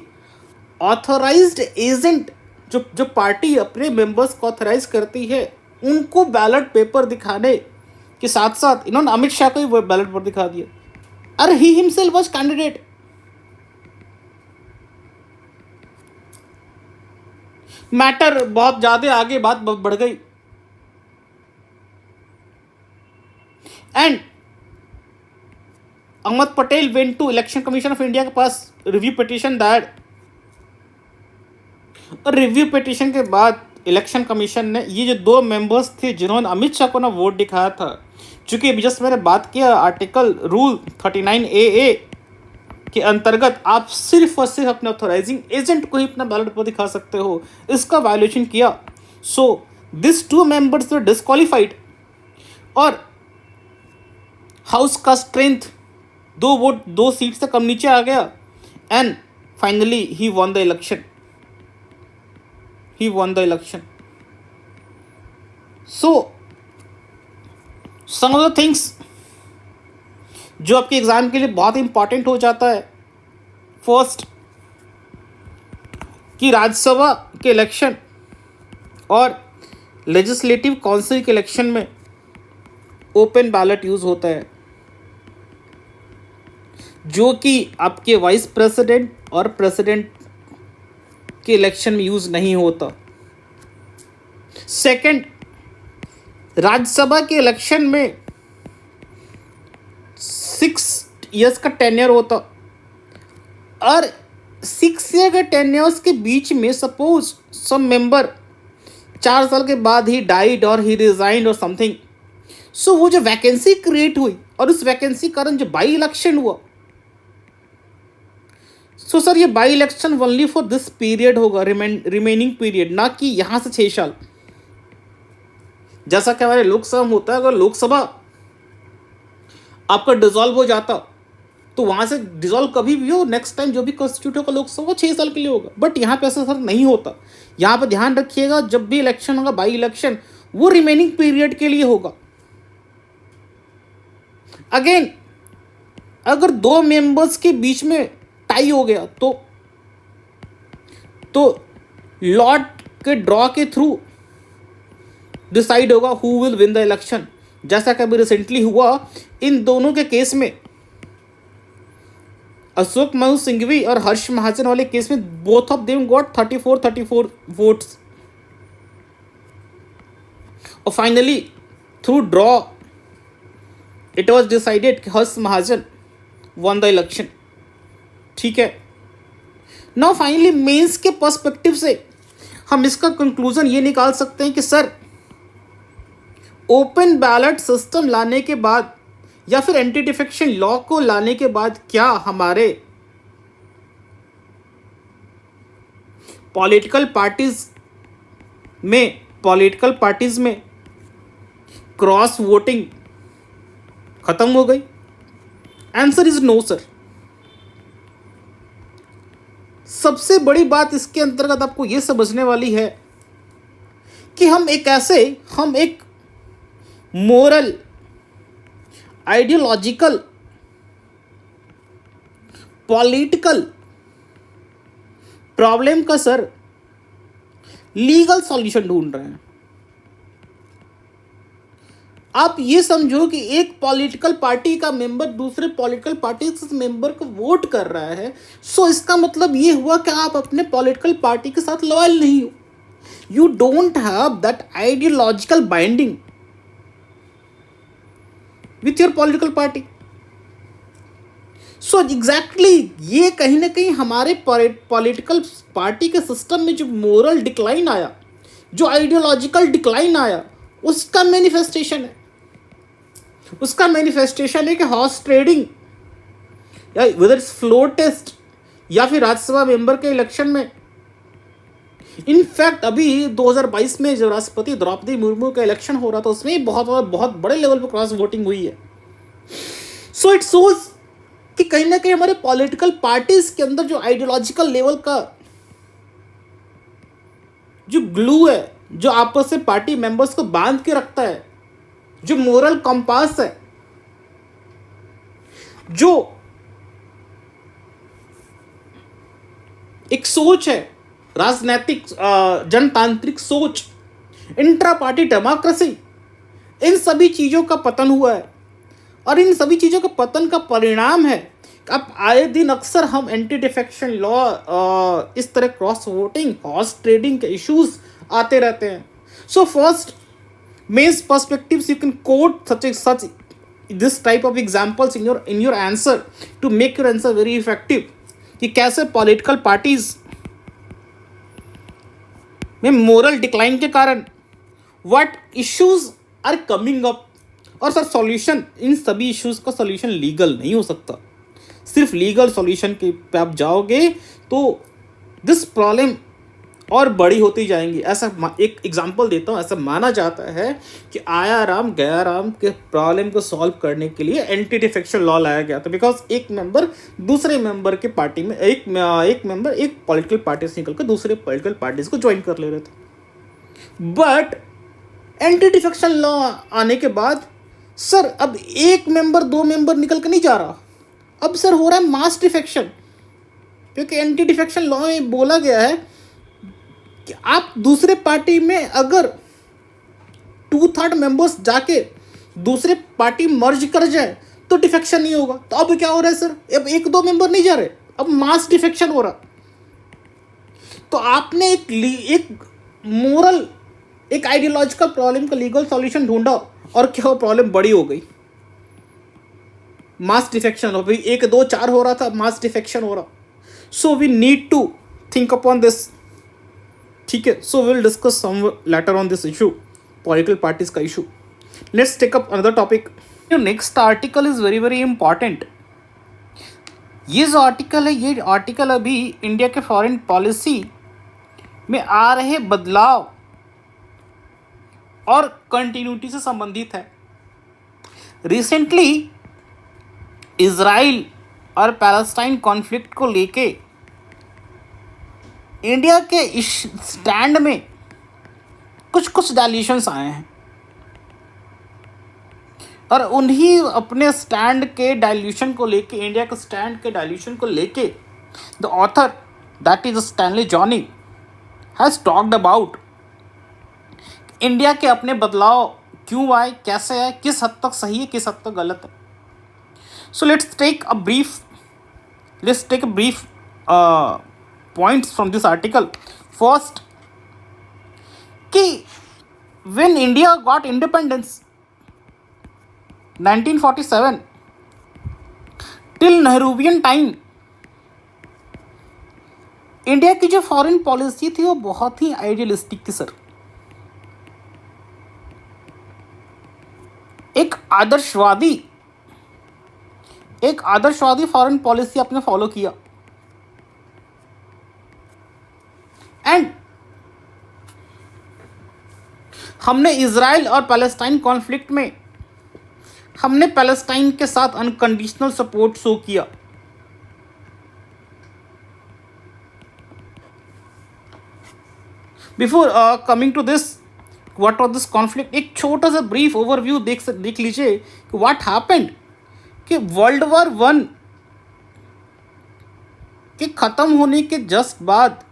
authorised agent जो party अपने members को ऑथराइज करती है, उनको बैलेट पेपर दिखाने के साथ साथ इन्होंने अमित शाह को ही बैलेट पेपर दिखा दिया, और he himself was candidate. Matter बहुत ज़्यादा आगे बात बढ़ गई, and Ahmed Patel went to election commission of India के पास रिव्यू पिटीशन दायर, और रिव्यू पिटीशन के बाद इलेक्शन कमीशन ने ये जो 2 मेंबर्स थे जिन्होंने अमित शाह को ना वोट दिखाया था, चूंकि अभी जस्ट मैंने बात किया आर्टिकल रूल 39AA के अंतर्गत आप सिर्फ और सिर्फ अपने ऑथराइजिंग एजेंट को ही अपना बैलेट पेपर दिखा सकते हो, इसका वायलेशन किया। So this 2 members were disqualified, और हाउस का स्ट्रेंथ 2 सीट से कम नीचे आ गया, and finally he won the election, so some of the things जो आपके एग्जाम के लिए बहुत इंपॉर्टेंट हो जाता है, फर्स्ट कि राज्यसभा के इलेक्शन और लेजिस्लेटिव काउंसिल के इलेक्शन में ओपन बैलेट यूज होता है, जो कि आपके वाइस प्रेसिडेंट और प्रेसिडेंट के इलेक्शन में यूज नहीं होता। सेकंड, राज्यसभा के इलेक्शन में 6 इयर्स का टेन्योर होता, और 6 ईयर के टेन्योर्स के बीच में सपोज सम मेंबर 4 साल के बाद ही डाइड और ही रिजाइंड और समथिंग, सो वो जो वैकेंसी क्रिएट हुई और उस वैकेंसी कारण जो बाई इलेक्शन हुआ, सो सर ये by election only for this period होगा, रिमेनिंग पीरियड, ना कि यहाँ से 6 साल, जैसा कि हमारे लोकसभा में होता है। अगर लोकसभा आपका डिसॉल्व हो जाता तो वहाँ से डिसॉल्व कभी भी हो, नेक्स्ट टाइम जो भी कॉन्स्टिट्यूट होगा लोकसभा वो 6 साल के लिए होगा, बट यहाँ पे ऐसा सर नहीं होता। यहाँ पर ध्यान रखिएगा, जब भी इलेक्शन होगा बाई इलेक्शन, वो रिमेनिंग पीरियड के लिए होगा। अगेन अगर 2 मेंबर्स के बीच में टाई हो गया तो लॉर्ड के ड्रॉ के थ्रू डिसाइड होगा who will win the election, जैसा कि अभी रिसेंटली हुआ इन दोनों के केस में, अशोक मनु सिंघवी और हर्ष महाजन वाले केस में both of them got 34 votes, और finally through draw it was decided कि Harsh Mahajan won the election, ठीक है। नाउ फाइनली मेंस के पर्सपेक्टिव से हम इसका कंक्लूजन ये निकाल सकते हैं कि सर ओपन बैलेट सिस्टम लाने के बाद या फिर एंटी डिफेक्शन लॉ को लाने के बाद क्या हमारे पॉलिटिकल पार्टीज में क्रॉस वोटिंग खत्म हो गई? Answer is no sir. सबसे बड़ी बात इसके अंतर्गत आपको यह समझने वाली है कि हम एक मोरल, आइडियोलॉजिकल, पॉलिटिकल प्रॉब्लम का सर लीगल सॉल्यूशन ढूंढ रहे हैं। आप ये समझो कि एक पॉलिटिकल पार्टी का मेंबर दूसरे पॉलिटिकल पार्टी के मेंबर को वोट कर रहा है, सो इसका मतलब ये हुआ कि आप अपने पॉलिटिकल पार्टी के साथ लॉयल नहीं हो। You don't have that ideological binding with your political party. So exactly ये कहीं ना कहीं हमारे पॉलिटिकल पार्टी के सिस्टम में जो मोरल डिक्लाइन आया, जो आइडियोलॉजिकल डिक्लाइन आया, उसका मैनिफेस्टेशन है। उसका मैनिफेस्टेशन है कि हॉर्स ट्रेडिंग या वेदर इट्स फ्लोर टेस्ट या फिर राज्यसभा मेंबर के इलेक्शन में, इनफैक्ट अभी 2022 में जो राष्ट्रपति द्रौपदी मुर्मू का इलेक्शन हो रहा था उसमें बहुत बड़े लेवल पर क्रॉस वोटिंग हुई है। सो इट शोज कि कहीं ना कहीं हमारे पॉलिटिकल पार्टीज के अंदर जो आइडियोलॉजिकल लेवल का जो ग्लू है, जो आपस से पार्टी मेंबर्स को बांध के रखता है, जो मोरल कंपास है, जो एक सोच है, राजनैतिक जनतांत्रिक सोच, इंट्रा पार्टी डेमोक्रेसी, इन सभी चीजों का पतन हुआ है। और इन सभी चीज़ों के पतन का परिणाम है अब आए दिन अक्सर हम एंटी डिफेक्शन लॉ, इस तरह क्रॉस वोटिंग, हॉर्स ट्रेडिंग के इश्यूज आते रहते हैं। So first mains perspectives you can quote such this type of examples in your answer to make your answer very effective कि कैसे पॉलिटिकल पार्टीज में moral decline के कारण what issues are coming up. और sir solution, इन सभी issues का solution legal नहीं हो सकता। सिर्फ लीगल सॉल्यूशन के पे आप जाओगे तो दिस प्रॉब्लम और बड़ी होती जाएंगी। ऐसा एक एग्जांपल देता हूँ, ऐसा माना जाता है कि आया राम गया राम के प्रॉब्लम को सॉल्व करने के लिए एंटी डिफेक्शन लॉ लाया गया था। बिकॉज एक मेंबर दूसरे मेंबर के पार्टी में, एक मेंबर एक पॉलिटिकल पार्टी से निकल कर दूसरे पॉलिटिकल पार्टीज को ज्वाइन कर ले रहे थे। बट एंटी डिफेक्शन लॉ आने के बाद सर अब एक मेंबर दो मेंबर निकल कर नहीं जा रहा, अब सर हो रहा है मास डिफेक्शन। क्योंकि एंटी डिफेक्शन लॉ में बोला गया है कि आप दूसरे पार्टी में अगर 2/3 मेंबर्स जाके दूसरे पार्टी मर्ज कर जाए तो डिफेक्शन नहीं होगा। तो अब क्या हो रहा है सर, अब एक दो मेंबर नहीं जा रहे, अब मास डिफेक्शन हो रहा। तो आपने एक मोरल, एक आइडियोलॉजिकल प्रॉब्लम का लीगल सॉल्यूशन ढूंढा और क्या वो प्रॉब्लम बड़ी हो गई, मास डिफेक्शन हो गई। 1 2 4 हो रहा था, मास डिफेक्शन हो रहा। So we need to think upon this, ठीक है। So will discuss some later on this issue, political parties का issue. Let's take up another topic. Next article is very very important. ये जो आर्टिकल है, ये article अभी India के foreign policy में आ रहे बदलाव और कंटिन्यूटी से संबंधित है। रिसेंटली इजराइल और पैलेस्टाइन कॉन्फ्लिक्ट को लेके इंडिया के इस स्टैंड में कुछ डायल्यूशंस आए हैं और उन्हीं अपने स्टैंड के डायल्यूशन को लेके, इंडिया के स्टैंड के डायल्यूशन को लेके the author that is Stanley Johnny has talked about India के अपने बदलाव क्यों आए, कैसे आए, किस हद तक सही है, किस हद तक गलत है। So let's take a brief points from this article. First, कि when India got independence 1947 till Nehruvian time, India की जो फॉरेन पॉलिसी थी वो बहुत ही आइडियलिस्टिक थी सर। एक आदर्शवादी एक आदर्शवादी फॉरेन पॉलिसी आपने फॉलो किया एंड हमने इजराइल और पैलेस्टाइन कॉन्फ्लिक्ट में हमने पैलेस्टाइन के साथ अनकंडीशनल सपोर्ट शो किया। Before coming to this what was this conflict, एक छोटा सा ब्रीफ ओवरव्यू देख लीजिए कि व्हाट हैपेंड कि वर्ल्ड वॉर 1 के खत्म होने के जस्ट बाद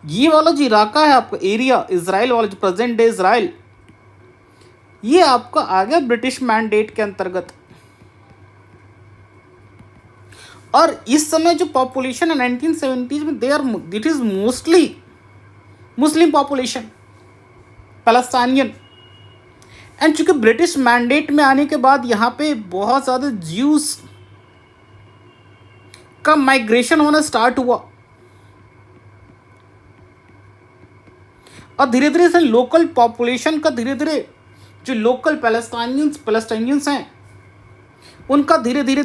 ये वाला जो इलाका है आपका एरिया, इजराइल वाला जो प्रेजेंट डे इजराइल, ये आपका आ गया ब्रिटिश मैंडेट के अंतर्गत। और इस समय जो पॉपुलेशन है 1970s में it is mostly Muslim population, Palestinian. And चूंकि ब्रिटिश मैंडेट में आने के बाद यहाँ पे बहुत ज़्यादा ज्यूज का माइग्रेशन होना स्टार्ट हुआ और धीरे धीरे से लोकल पॉपुलेशन का धीरे धीरे जो लोकल पैलेस्टाइनियंस हैं उनका धीरे धीरे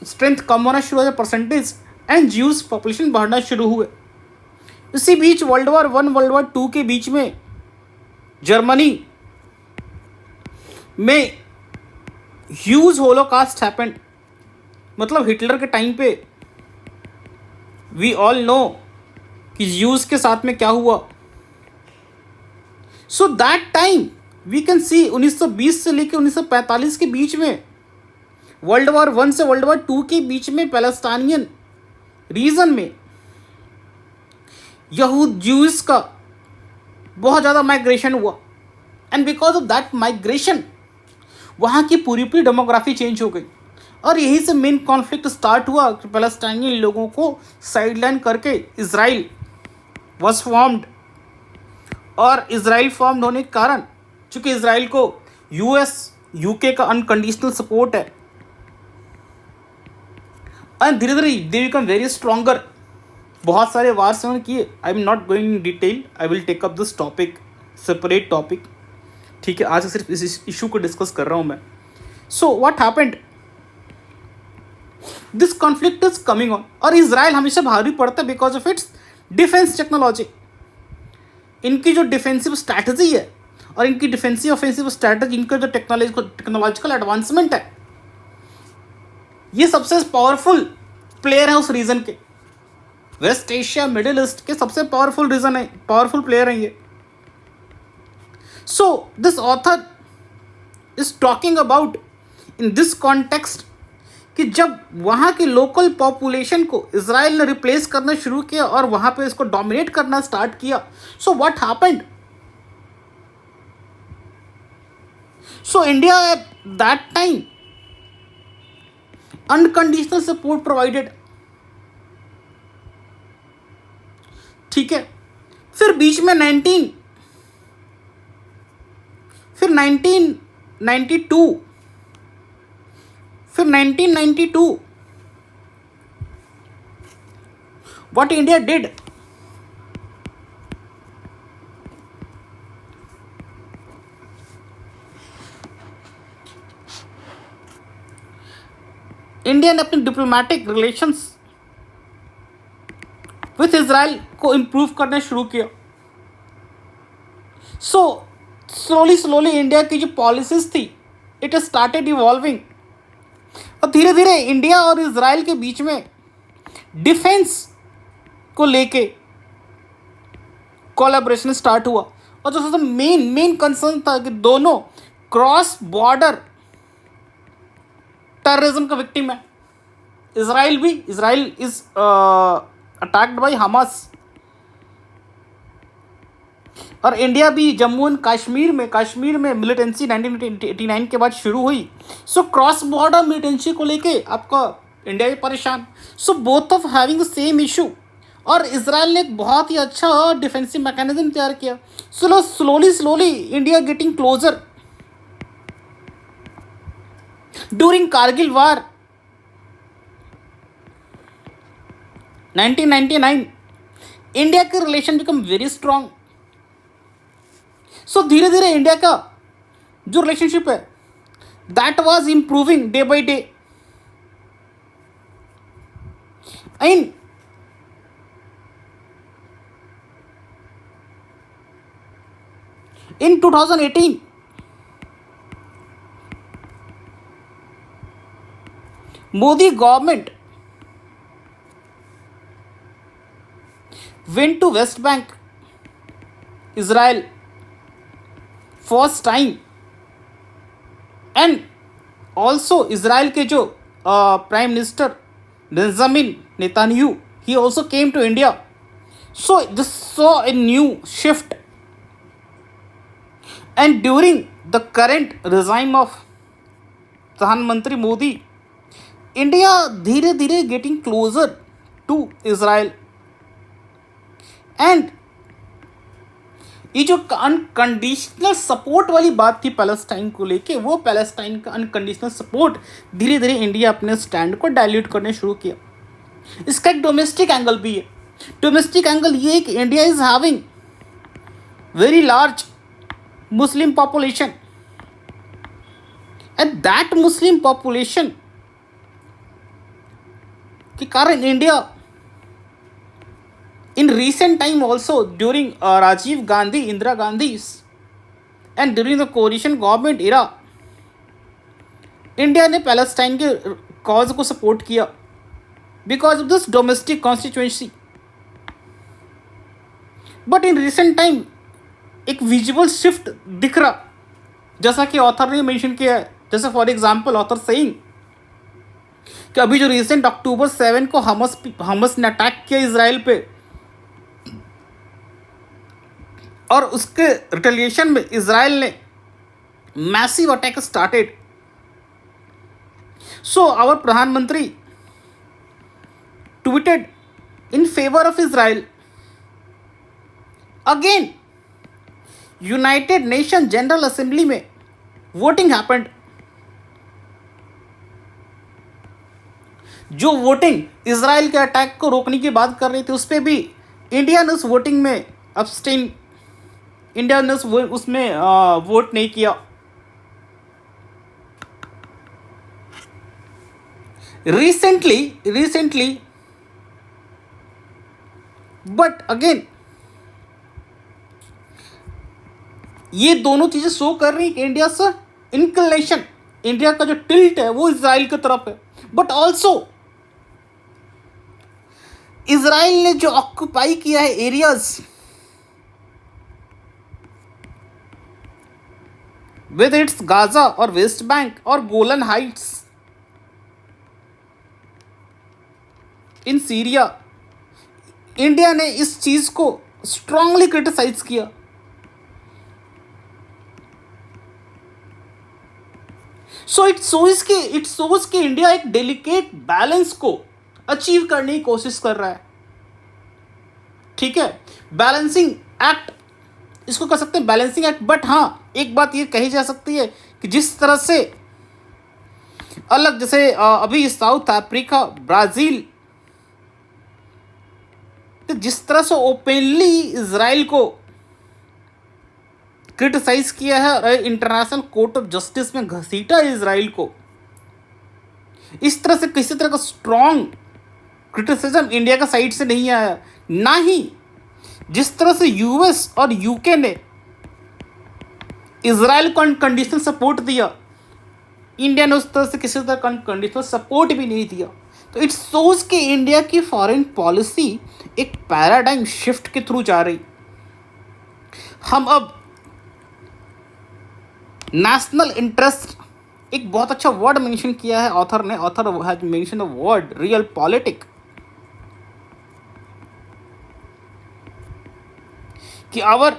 स्ट्रेंथ कम होना शुरू हो, परसेंटेज एंड ज्यूज पॉपुलेशन बढ़ना शुरू हुए। इसी बीच वर्ल्ड वॉर 1 वर्ल्ड वॉर 2 के बीच में जर्मनी में ह्यूज होलोकास्ट हैपेंड। मतलब हिटलर के टाइम पे वी ऑल नो कि ज्यूज के साथ में क्या हुआ। So that time we can see 1920 से लेकर 1945 के बीच में, वर्ल्ड वॉर 1 से वर्ल्ड वॉर 2 के बीच में पैलेस्टाइनियन रीजन में यहूद ज्यूज का बहुत ज़्यादा माइग्रेशन हुआ। And because of that migration वहाँ की पूरी डेमोग्राफी चेंज हो गई और यहीं से मेन कॉन्फ्लिक्ट स्टार्ट हुआ कि पैलेस्टाइनियन लोगों को साइडलाइन करके इजराइल वॉज फॉर्म्ड। और इजराइल फॉर्म्ड होने के कारण चूँकि इजराइल को यूएस यूके का अनकंडीशनल सपोर्ट है एंड धीरे धीरे दे बिकम वेरी स्ट्रॉन्गर। बहुत सारे वार्स उन्होंने किए। I am not going in detail, I will take up this topic separate topic. ठीक है, आज सिर्फ इस इशू को डिस्कस कर रहा हूँ मैं। So what happened, this conflict is coming on और इजराइल हमेशा भारी पड़ता है because of its defence technology. इनकी जो डिफेंसिव स्ट्रैटेजी है और इनकी डिफेंसिव ऑफेंसिव स्ट्रैटेजी, इनका जो टेक्नोलॉजिकल एडवांसमेंट है, ये सबसे पावरफुल प्लेयर है उस रीजन के। वेस्ट एशिया मिडिल ईस्ट के सबसे पावरफुल प्लेयर हैं ये। सो this author is talking about in this context कि जब वहाँ के लोकल पॉपुलेशन को इजराइल ने रिप्लेस करना शुरू किया और वहाँ पे इसको डोमिनेट करना स्टार्ट किया, so what happened, so India at that time unconditional support provided. ठीक है, फिर बीच में 1992 what India did, इंडिया ने अपने डिप्लोमेटिक रिलेशंस विथ इजराइल को इम्प्रूव करना शुरू किया। सो स्लोली इंडिया की जो पॉलिसीज थी इट स्टार्टेड इवॉल्विंग और धीरे धीरे इंडिया और इजराइल के बीच में डिफेंस को लेके कोलैबोरेशन स्टार्ट हुआ। और जो सबसे मेन कंसर्न था कि दोनों क्रॉस बॉर्डर टेररिज्म का विक्टिम है। Israel is attacked by Hamas और इंडिया भी जम्मू एंड कश्मीर में मिलिटेंसी 1989 के बाद शुरू हुई। सो क्रॉस बॉर्डर मिलिटेंसी को लेके आपका इंडिया भी परेशान। So both of having the same issue और इजराइल ने एक बहुत ही अच्छा डिफेंसिव मैकेनिज्म तैयार किया। So slowly India getting closer. During Kargil war 1999 India के relation become very strong. So धीरे धीरे इंडिया का जो रिलेशनशिप है that was improving day by day. In in 2018, Modi government went to West Bank, Israel, first time. And also Israel के जो prime minister Benjamin Netanyahu, he also came to India. So this saw a new shift. And during the current regime of प्रधानमंत्री Modi, India धीरे धीरे getting closer to Israel. And ये जो unconditional support वाली बात थी पैलेस्टाइन को लेके, वो पैलेस्टाइन का अनकंडीशनल सपोर्ट धीरे धीरे इंडिया अपने स्टैंड को डाइल्यूट करने शुरू किया. इसका एक डोमेस्टिक एंगल भी है. डोमेस्टिक एंगल ये है कि India is having very large Muslim population, and that Muslim population के कारण India in recent time also during Rajiv Gandhi, Indira Gandhi's and during the coalition government era, India ने Palestine के cause को support किया because of this domestic constituency. But in recent time एक visual shift दिख रहा, जैसा कि author ने मेंशन किया है. जैसे फॉर एग्जांपल ऑथर सेइंग कि अभी जो रिसेंट अक्टूबर 7 को हमस ने अटैक किया इसराइल पे, और उसके रिटेलिएशन में इसराइल ने massive attack started. So our प्रधानमंत्री tweeted in favour of Israel. Again United Nation General Assembly में वोटिंग हैपेंड. जो वोटिंग इसराइल के अटैक को रोकने की बात कर रही थी, उस पर भी इंडिया ने उस वोटिंग में अब्सटेन, इंडिया ने उसमें वोट नहीं किया. रिसेंटली बट अगेन ये दोनों चीजें शो कर रही कि इंडिया से इंक्लिनेशन, इंडिया का जो टिल्ट है वो इसराइल की तरफ है. बट ऑल्सो इसराइल ने जो ऑक्युपाई किया है एरियाज, whether it's गाजा और वेस्ट बैंक और Golan heights in Syria, India ने इस चीज को स्ट्रांगली क्रिटिसाइज किया. सो इट शोज कि इंडिया एक डेलिकेट बैलेंस को अचीव करने की कोशिश कर रहा है. ठीक है, बैलेंसिंग एक्ट इसको कह सकते हैं, बैलेंसिंग एक्ट. बट हाँ, एक बात ये कही जा सकती है कि जिस तरह से अलग, जैसे अभी साउथ अफ्रीका, ब्राजील, तो जिस तरह से ओपनली इसराइल को क्रिटिसाइज किया है और इंटरनेशनल कोर्ट ऑफ जस्टिस में घसीटा है इसराइल को, इस तरह से किसी तरह का स्ट्रॉन्ग क्रिटिसिज्म इंडिया का साइड से नहीं आया. ना ही जिस तरह से यूएस और यूके ने इसराइल को अनकंडीशनल सपोर्ट दिया, इंडिया ने उस तरह से किसी तरह का अनकंडीशनल सपोर्ट भी नहीं दिया. तो इट शोज कि इंडिया की फॉरेन पॉलिसी एक पैराडाइम शिफ्ट के थ्रू जा रही. हम अब नेशनल इंटरेस्ट, एक बहुत अच्छा वर्ड मेंशन किया है ऑथर ने. Author has mention the word real politic, कि our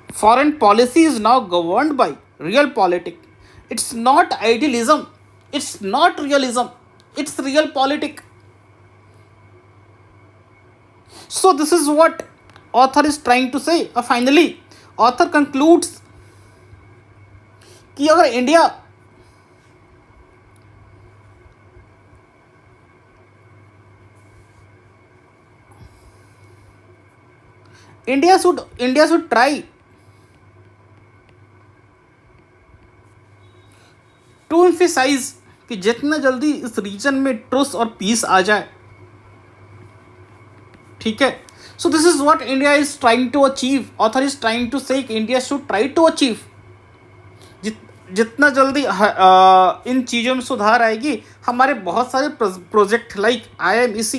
foreign policy is now governed by real politics. It's not idealism, it's not realism, it's real politics. So this is what author is trying to say. Finally author concludes कि अगर India should try emphasise कि जितना जल्दी इस reason में truth और piece आ जाए, ठीक है। So this is what India is trying to achieve, author is trying to say India should try to achieve. जितना जल्दी इन चीज़ों में सुधार आएगी, हमारे बहुत सारे project like IMEC,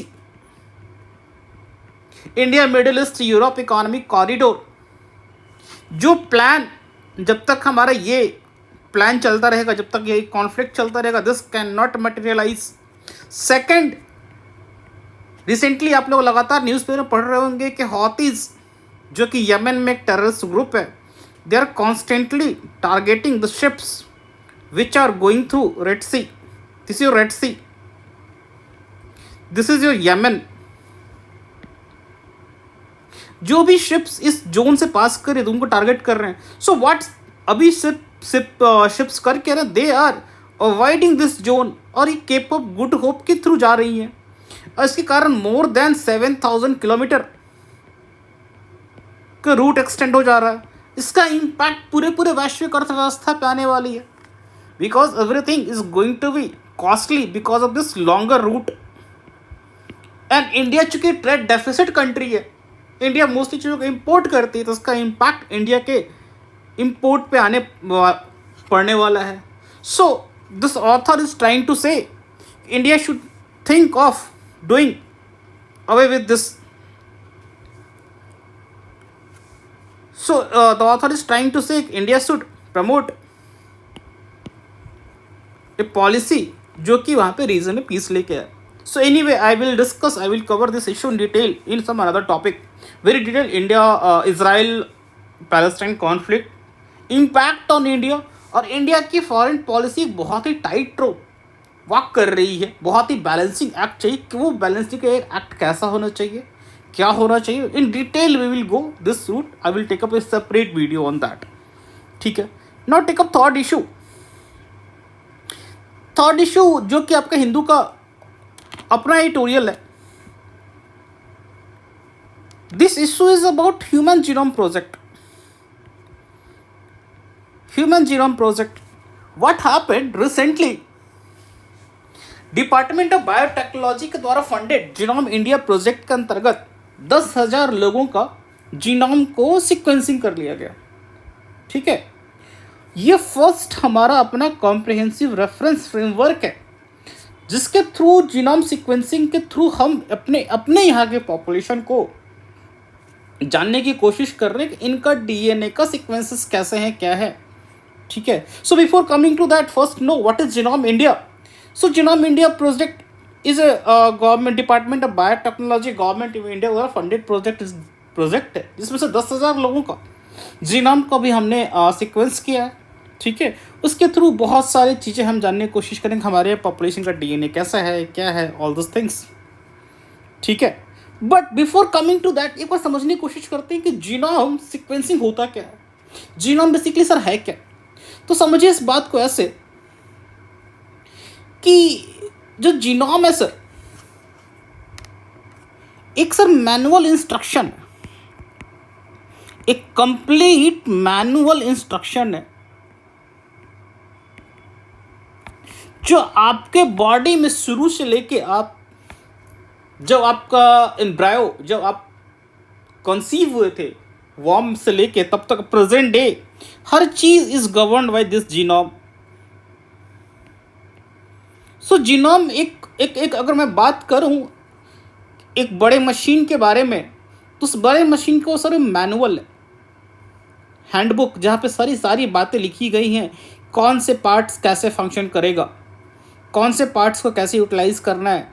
India middle east Europe economic corridor, जो प्लान, जब तक हमारा ये प्लान चलता रहेगा, जब तक ये कॉन्फ्लिक्ट चलता रहेगा, this can not materialise. Second, recently आप लोग लगातार न्यूज़पेपर में पढ़ रहे होंगे कि हौतीज, जो कि यमन में एक टेररिस्ट ग्रुप है, they are constantly targeting the ships which are going through Red Sea. This is your Red Sea. This is your Yemen. जो भी शिप्स इस जोन से पास कर रहे थे उनको टारगेट कर रहे हैं। सो व्हाट अभी शिप्स कर क्या रहे, they are avoiding this zone, और ये केप ऑफ गुड होप के थ्रू जा रही हैं, और इसके कारण मोर देन 7,000 किलोमीटर का रूट एक्सटेंड हो जा रहा है। इसका इम्पैक्ट पूरे वैश्विक अर्थव्यवस्था पे आने वाली है, because everything is going to be costly because of this longer route. And India चूंकि ट्रेड डेफिसिट कंट्री है, इंडिया मोस्टली चीज़ों को इम्पोर्ट करती है, तो इसका इम्पैक्ट इंडिया के इम्पोर्ट पे आने पड़ने वाला है। So this author is trying to say India should think of doing away with this. So the author is trying to say India should promote a policy जो कि वहाँ पे रीजन में पीस लेके आए। So anyway, I will cover this issue in detail in some another topic, very detailed. India Israel Palestine conflict, impact on India, और India की foreign policy बहुत ही टाइट रो वॉक कर रही है, बहुत ही बैलेंसिंग एक्ट चाहिए कि वो बैलेंसिंग एक्ट कैसा होना चाहिए, क्या होना चाहिए, in detail we will go this route. I will take up a separate video on that, ठीक है। Now take up third issue जो कि आपका हिंदू का अपना एडिटोरियल है। This issue is about human genome project. What happened recently, department of biotechnology के द्वारा फंडेड जीनोम इंडिया प्रोजेक्ट के अंतर्गत 10,000 लोगों का जीनोम को सीक्वेंसिंग कर लिया गया, ठीक है। ये फर्स्ट हमारा अपना कॉम्प्रिहेंसिव रेफरेंस फ्रेमवर्क है, जिसके थ्रू जीनोम सीक्वेंसिंग के थ्रू हम अपने यहाँ के पॉपुलेशन को जानने की कोशिश कर रहे हैं कि इनका DNA का सीक्वेंसेस कैसे हैं, क्या है, ठीक है। So before coming to that, first know what is genome India. So genome India project is a government department of biotechnology government of India द्वारा फंडेड प्रोजेक्ट है, जिसमें से 10,000 लोगों का जीनोम को भी हमने सीक्वेंस किया है, ठीक है। उसके थ्रू बहुत सारी चीज़ें हम जानने की कोशिश करेंगे, हमारे पॉपुलेशन का DNA कैसा है, क्या है, ऑल दिस थिंग्स, ठीक है। But before coming to that, एक बार समझने की कोशिश करते हैं कि जीनोम सीक्वेंसिंग होता क्या है। जीनोम बेसिकली सर है क्या, तो समझिए इस बात को ऐसे कि जो जीनोम है सर, एक सर मैनुअल इंस्ट्रक्शन है, एक कंप्लीट मैनुअल इंस्ट्रक्शन है, जो आपके बॉडी में शुरू से लेके आप जब आपका एम्ब्रायो, जब आप कंसीव हुए थे वॉर्म से लेके तब तक प्रेजेंट डे, हर चीज is governed by this genome. So genome एक अगर मैं बात करूं एक बड़े मशीन के बारे में, तो उस बड़े मशीन को सर मैनुअल है, हैंडबुक, जहाँ पे सारी बातें लिखी गई हैं, कौन से पार्ट्स कैसे फंक्शन करेगा, कौन से पार्ट्स को कैसे यूटिलाइज करना है,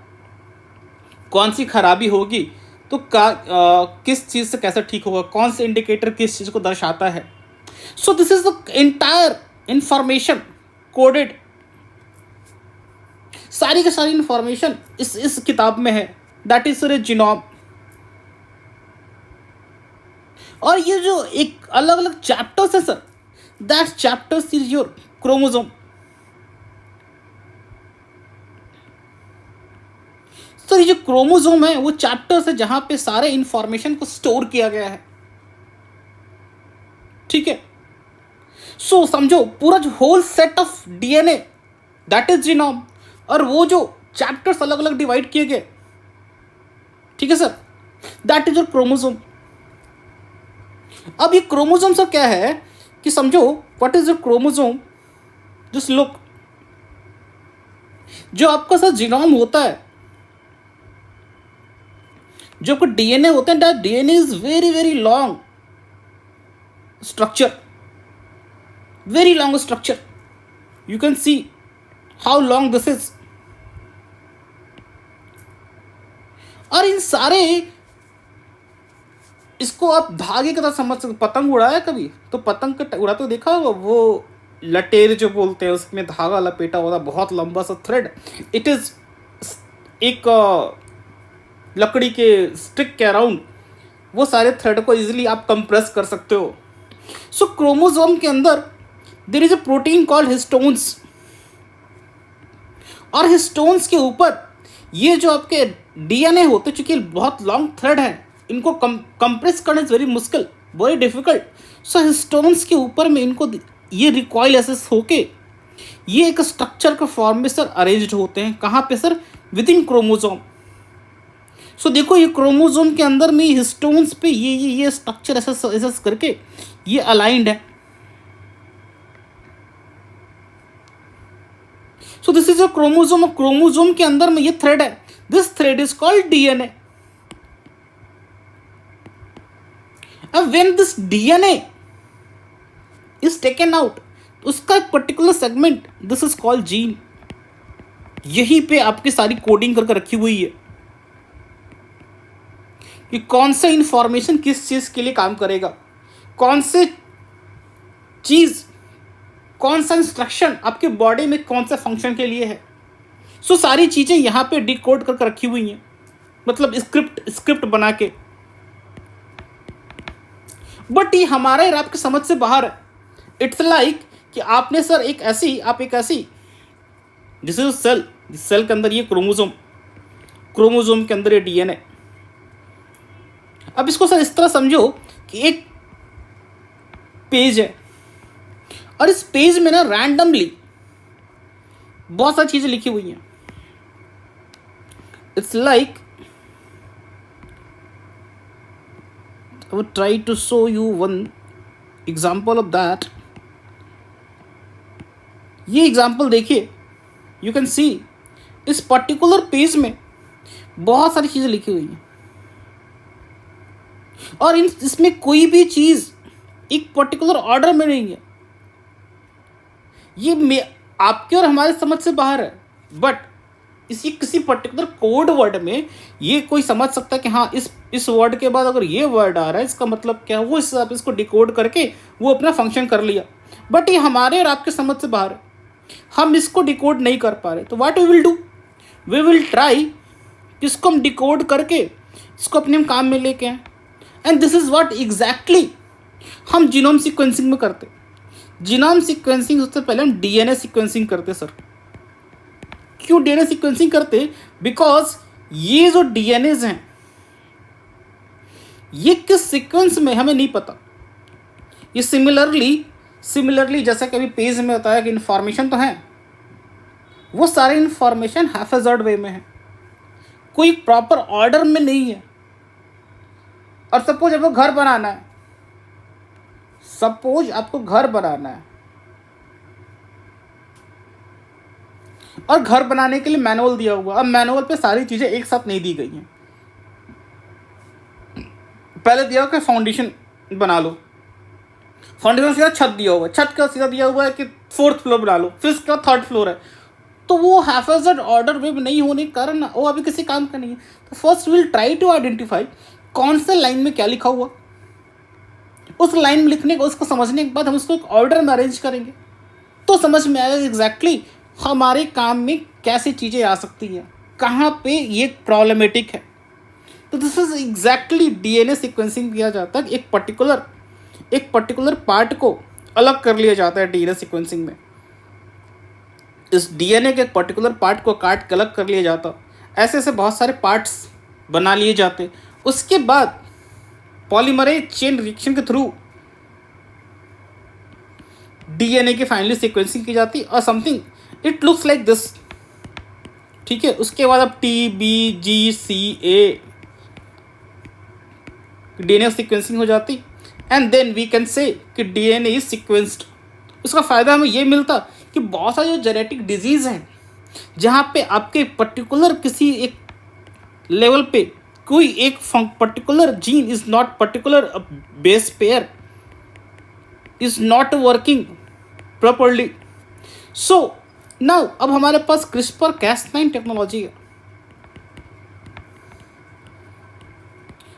कौन सी खराबी होगी तो किस चीज़ से कैसे ठीक होगा, कौन से इंडिकेटर किस चीज़ को दर्शाता है। So this is the entire information coded, सारी की सारी इंफॉर्मेशन इस किताब में है, दैट इज सर जीनोम। और ये जो एक अलग अलग चैप्टर्स है sir, that chapters is your chromosome. Sir ये जो क्रोमोसोम है वो चैप्टर्स है जहां पे सारे इंफॉर्मेशन को स्टोर किया गया है, ठीक है। सो समझो पूरा जो whole set of DNA that is genome. और वो जो चैप्टर्स अलग अलग डिवाइड किए गए, ठीक है sir, that is your chromosome. अब ये क्रोमोसोम सर क्या है कि समझो what is your chromosome, just look, जो आपका सर जीनोम होता है, जो आपका डीएनए होता है, that DNA is very very long structure, very long structure. You can see how long this is. और इन सारे, इसको आप धागे की तरह समझ सकते। पतंग उड़ाया कभी तो पतंग का उड़ाते हुए देखा होगा, वो लटेर जो बोलते हैं, उसमें धागा लपेटा होता है, बहुत लंबा सा थ्रेड। इट इज एक लकड़ी के स्टिक के अराउंड वो सारे थ्रेड को इजीली आप कंप्रेस कर सकते हो। सो क्रोमोसोम के अंदर there is a protein called histones, और हिस्टोन्स के ऊपर ये जो आपके डीएनए होते, चूंकि बहुत लॉन्ग थ्रेड है, इनको कंप्रेस करना इज वेरी मुश्किल, वेरी डिफिकल्ट। सो हिस्टोन्स के ऊपर में इनको ये रिकॉइल एसेस होके ये एक स्ट्रक्चर के फॉर्म में सर अरेंज्ड होते हैं। कहाँ पे sir? Within chromosome. So देखो ये क्रोमोसोम के अंदर में हिस्टोन्स पे ये स्ट्रक्चर एसेस करके ये अलाइंड है। So this is a chromosome, और क्रोमोसोम के अंदर में ये थ्रेड है, this thread is called DNA. अब when this DNA is taken out, उसका एक particular segment, this is called gene. यहीं पे आपकी सारी कोडिंग करके रखी हुई है कि कौन सा इंफॉर्मेशन किस चीज के लिए काम करेगा, कौन से चीज, कौन सा इंस्ट्रक्शन आपके बॉडी में कौन सा फंक्शन के लिए है। सो सारी चीजें यहाँ पे डिकोड करके रखी हुई हैं, मतलब स्क्रिप्ट बना के। बट ये हमारे और आपके समझ से बाहर है। इट्स लाइक कि आपने सर एक ऐसी दिस इज सेल, सेल के अंदर ये क्रोमोसोम, क्रोमोसोम के अंदर ये डीएनए। अब इसको सर इस तरह समझो कि एक पेज है, और इस पेज में ना रैंडमली बहुत सारी चीजें लिखी हुई हैं। It's like I would try to show you one example of that. ये एग्जाम्पल देखिए, यू कैन सी इस पर्टिकुलर पेज में बहुत सारी चीजें लिखी हुई हैं, और इसमें कोई भी चीज एक पर्टिकुलर ऑर्डर में नहीं है। ये आपके और हमारे समझ से बाहर है, बट इसी किसी पर्टिकुलर कोड वर्ड में ये कोई समझ सकता है कि हाँ इस वर्ड के बाद अगर ये वर्ड आ रहा है इसका मतलब क्या है, वो इस हिसाब से इसको डिकोड करके वो अपना फंक्शन कर लिया। बट ये हमारे और आपके समझ से बाहर है, हम इसको डिकोड नहीं कर पा रहे। तो what we will do, we will try इसको हम डिकोड करके इसको अपने काम में लेके आए। And this is what exactly हम जीनोम सीक्वेंसिंग में करते। जीनोम सीक्वेंसिंग सबसे पहले हम डीएनए सीक्वेंसिंग करते सर। क्यों डीएनए सीक्वेंसिंग करते? बिकॉज ये जो डीएनएज हैं ये किस सीक्वेंस में हमें नहीं पता। ये सिमिलरली जैसा कि अभी पेज में बताया कि इंफॉर्मेशन तो है, वो सारे इंफॉर्मेशन हैफेजर्ड वे में है, कोई प्रॉपर ऑर्डर में नहीं है। और सपोज आपको घर बनाना है, और घर बनाने के लिए मैनुअल दिया हुआ। अब मैनुअल पे सारी चीज़ें एक साथ नहीं दी गई हैं। पहले दिया हुआ कि फाउंडेशन बना लो, फाउंडेशन सीधा छत दिया हुआ है, छत का सीधा दिया हुआ है कि 4th फ्लोर बना लो, फिर इसका 3rd फ्लोर है। तो वो हैफेजर्ड ऑर्डर वे में नहीं होने के कारण वो अभी किसी काम का नहीं है। तो first will try to identify कौन से लाइन में क्या लिखा हुआ, उस लाइन में लिखने को, उसको समझने के बाद हम उसको एक ऑर्डर में अरेंज करेंगे, तो समझ में आएगा एग्जैक्टली हमारे काम में कैसी चीज़ें आ सकती हैं, कहाँ पे ये प्रॉब्लमेटिक है। तो this is exactly DNA sequencing किया जाता है। एक पर्टिकुलर पार्ट को अलग कर लिया जाता है डीएनए सीक्वेंसिंग में। इस डीएनए के एक पर्टिकुलर पार्ट को काट के अलग कर लिया जाता, ऐसे बहुत सारे पार्ट्स बना लिए जाते। उसके बाद पॉलीमरेज चेन रिएक्शन के थ्रू डीएनए की फाइनली सीक्वेंसिंग की जाती, और something it looks like this, ठीक है। उसके बाद अब TBGCA DNA सीक्वेंसिंग हो जाती, एंड देन वी कैन से कि DNA इज सीक्वेंस्ड। उसका फ़ायदा हमें ये मिलता कि बहुत सारे जो जेनेटिक डिजीज़ हैं जहाँ पे आपके पर्टिकुलर किसी एक लेवल पे कोई एक particular gene is not particular base pair is not working properly. So now अब हमारे पास क्रिस्पर Cas9 टेक्नोलॉजी है,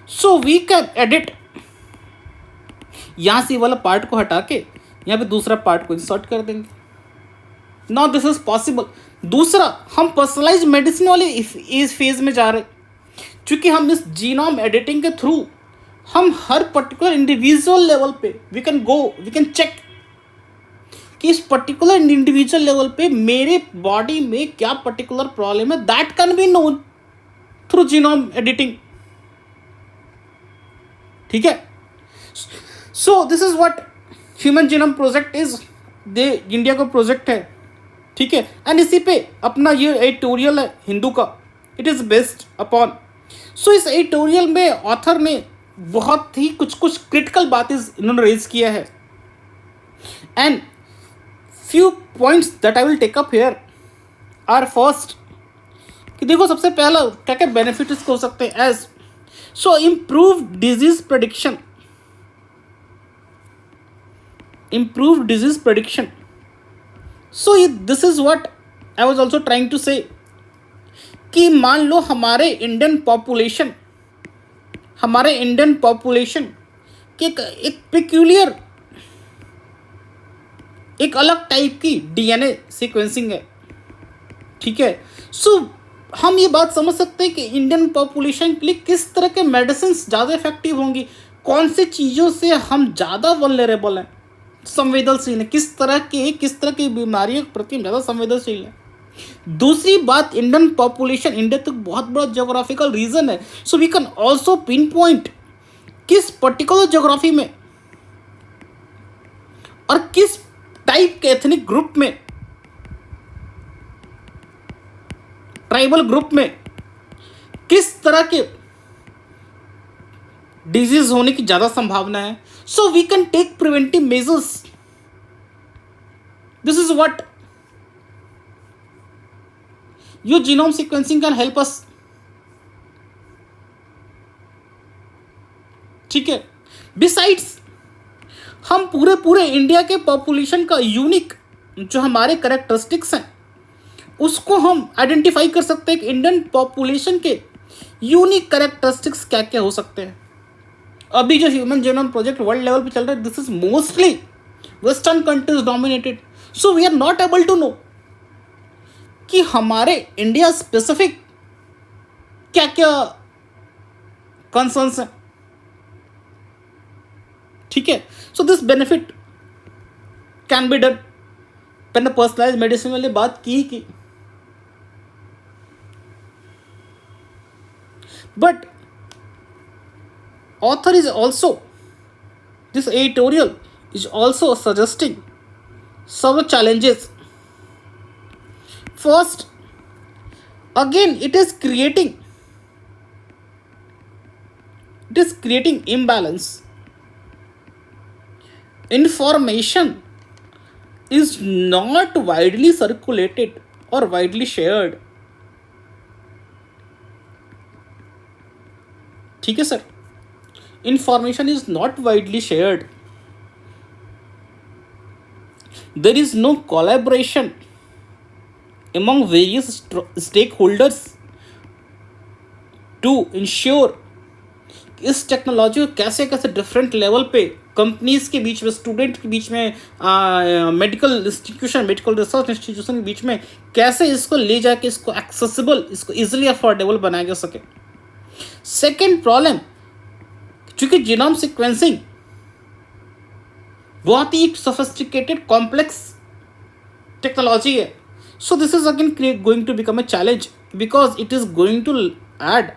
सो वी कैन एडिट, यहां से वाला पार्ट को हटा के यहाँ पे दूसरा पार्ट को इंसर्ट कर देंगे। Now this is possible. दूसरा, हम पर्सनलाइज मेडिसिन वाले इस फेज में जा रहे, क्योंकि हम इस जीनोम एडिटिंग के थ्रू हम हर पर्टिकुलर इंडिविजुअल लेवल पे वी कैन चेक कि इस पर्टिकुलर इंडिविजुअल लेवल पे मेरे बॉडी में क्या पर्टिकुलर प्रॉब्लम है, that can be known through genome editing, ठीक है। So this is what human genome project is, they India का प्रोजेक्ट है, ठीक है। एंड इसी पे अपना ये एडिटोरियल है हिंदू का, इट इज़ बेस्ड अपॉन। सो इस एडिटोरियल में ऑथर ने बहुत ही कुछ क्रिटिकल बातें इन्होंने रेज किया है, and few points that I will take up here are first, कि देखो सबसे पहला क्या क्या बेनिफिट इसको हो सकते हैं as so improve disease prediction, improved disease prediction. So this is what I was also trying to say कि मान लो हमारे इंडियन पॉपुलेशन के एक पेक्यूलियर, एक अलग टाइप की DNA सीक्वेंसिंग है, ठीक है। सो हम ये बात समझ सकते हैं कि इंडियन पॉपुलेशन के लिए किस तरह के मेडिसिन ज़्यादा इफेक्टिव होंगी, कौन से चीज़ों से हम ज़्यादा वल्नरेबल हैं, संवेदनशील है, किस तरह की बीमारियों के प्रति ज़्यादा संवेदनशील है। दूसरी बात, इंडियन पॉपुलेशन, इंडिया तो बहुत बड़ा ज्योग्राफिकल रीजन है, so we can also pin point किस पर्टिकुलर ज्योग्राफी में और किस टाइप के एथनिक ग्रुप में, ट्राइबल ग्रुप में किस तरह के डिजीज होने की ज़्यादा संभावना है। So we can take preventive measures. This is what your genome sequencing can help us. ठीक है। Besides, हम पूरे इंडिया के पॉपुलेशन का यूनिक जो हमारे कैरेक्टरिस्टिक्स हैं उसको हम आइडेंटिफाई कर सकते हैं कि इंडियन पॉपुलेशन के यूनिक कैरेक्टरिस्टिक्स क्या क्या हो सकते हैं। अभी जो human genome project world level पे चल रहा है, this is mostly western countries dominated, so we are not able to know कि हमारे इंडिया स्पेसिफिक क्या क्या कंसर्न्स हैं, ठीक है। So this benefit can be done. मैंने पर्सनलाइज मेडिसिन वाली बात की but author is also, this editorial is also suggesting some challenges. First, again it is creating imbalance. Information is not widely circulated or widely shared, ठीक है sir. Information is not widely shared. There is no collaboration among various stakeholders to ensure इस technology को कैसे different level पे companies के बीच में, student के बीच में, मेडिकल रिसर्च इंस्टीट्यूशन के बीच में कैसे इसको ले जाके इसको एक्सेसिबल, इसको इजीली अफोर्डेबल बनाया जा सके। सेकेंड प्रॉब्लम, क्योंकि जीनोम सीक्वेंसिंग बहुत ही सोफिस्टिकेटेड कॉम्प्लेक्स टेक्नोलॉजी है, so this is again going to become a challenge because it is going to add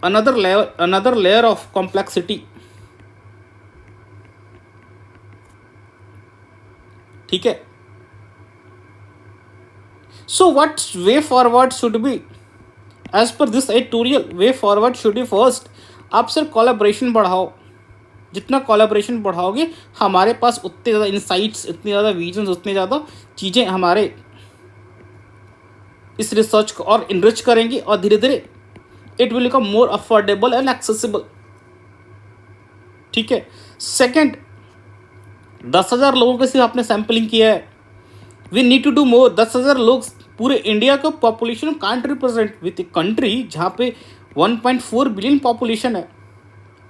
another layer of complexity, ठीक है। So what way forward should be? As per this editorial, way forward should be first, आप सिर्फ collaboration बढ़ाओ. जितना collaboration बढ़ाओगे हमारे पास उतने ज़्यादा insights, इतने ज़्यादा विजन्स, उतनी ज़्यादा चीज़ें हमारे इस रिसर्च को और इनरिच करेंगी और धीरे धीरे it will become more affordable and accessible. ठीक है. सेकंड, 10,000 लोगों के सिर्फ आपने सैम्पलिंग किया है. We need to do more. 10,000 लोग पूरे इंडिया का population can't represent with a country जहाँ पे 1.4 बिलियन पॉपुलेशन है.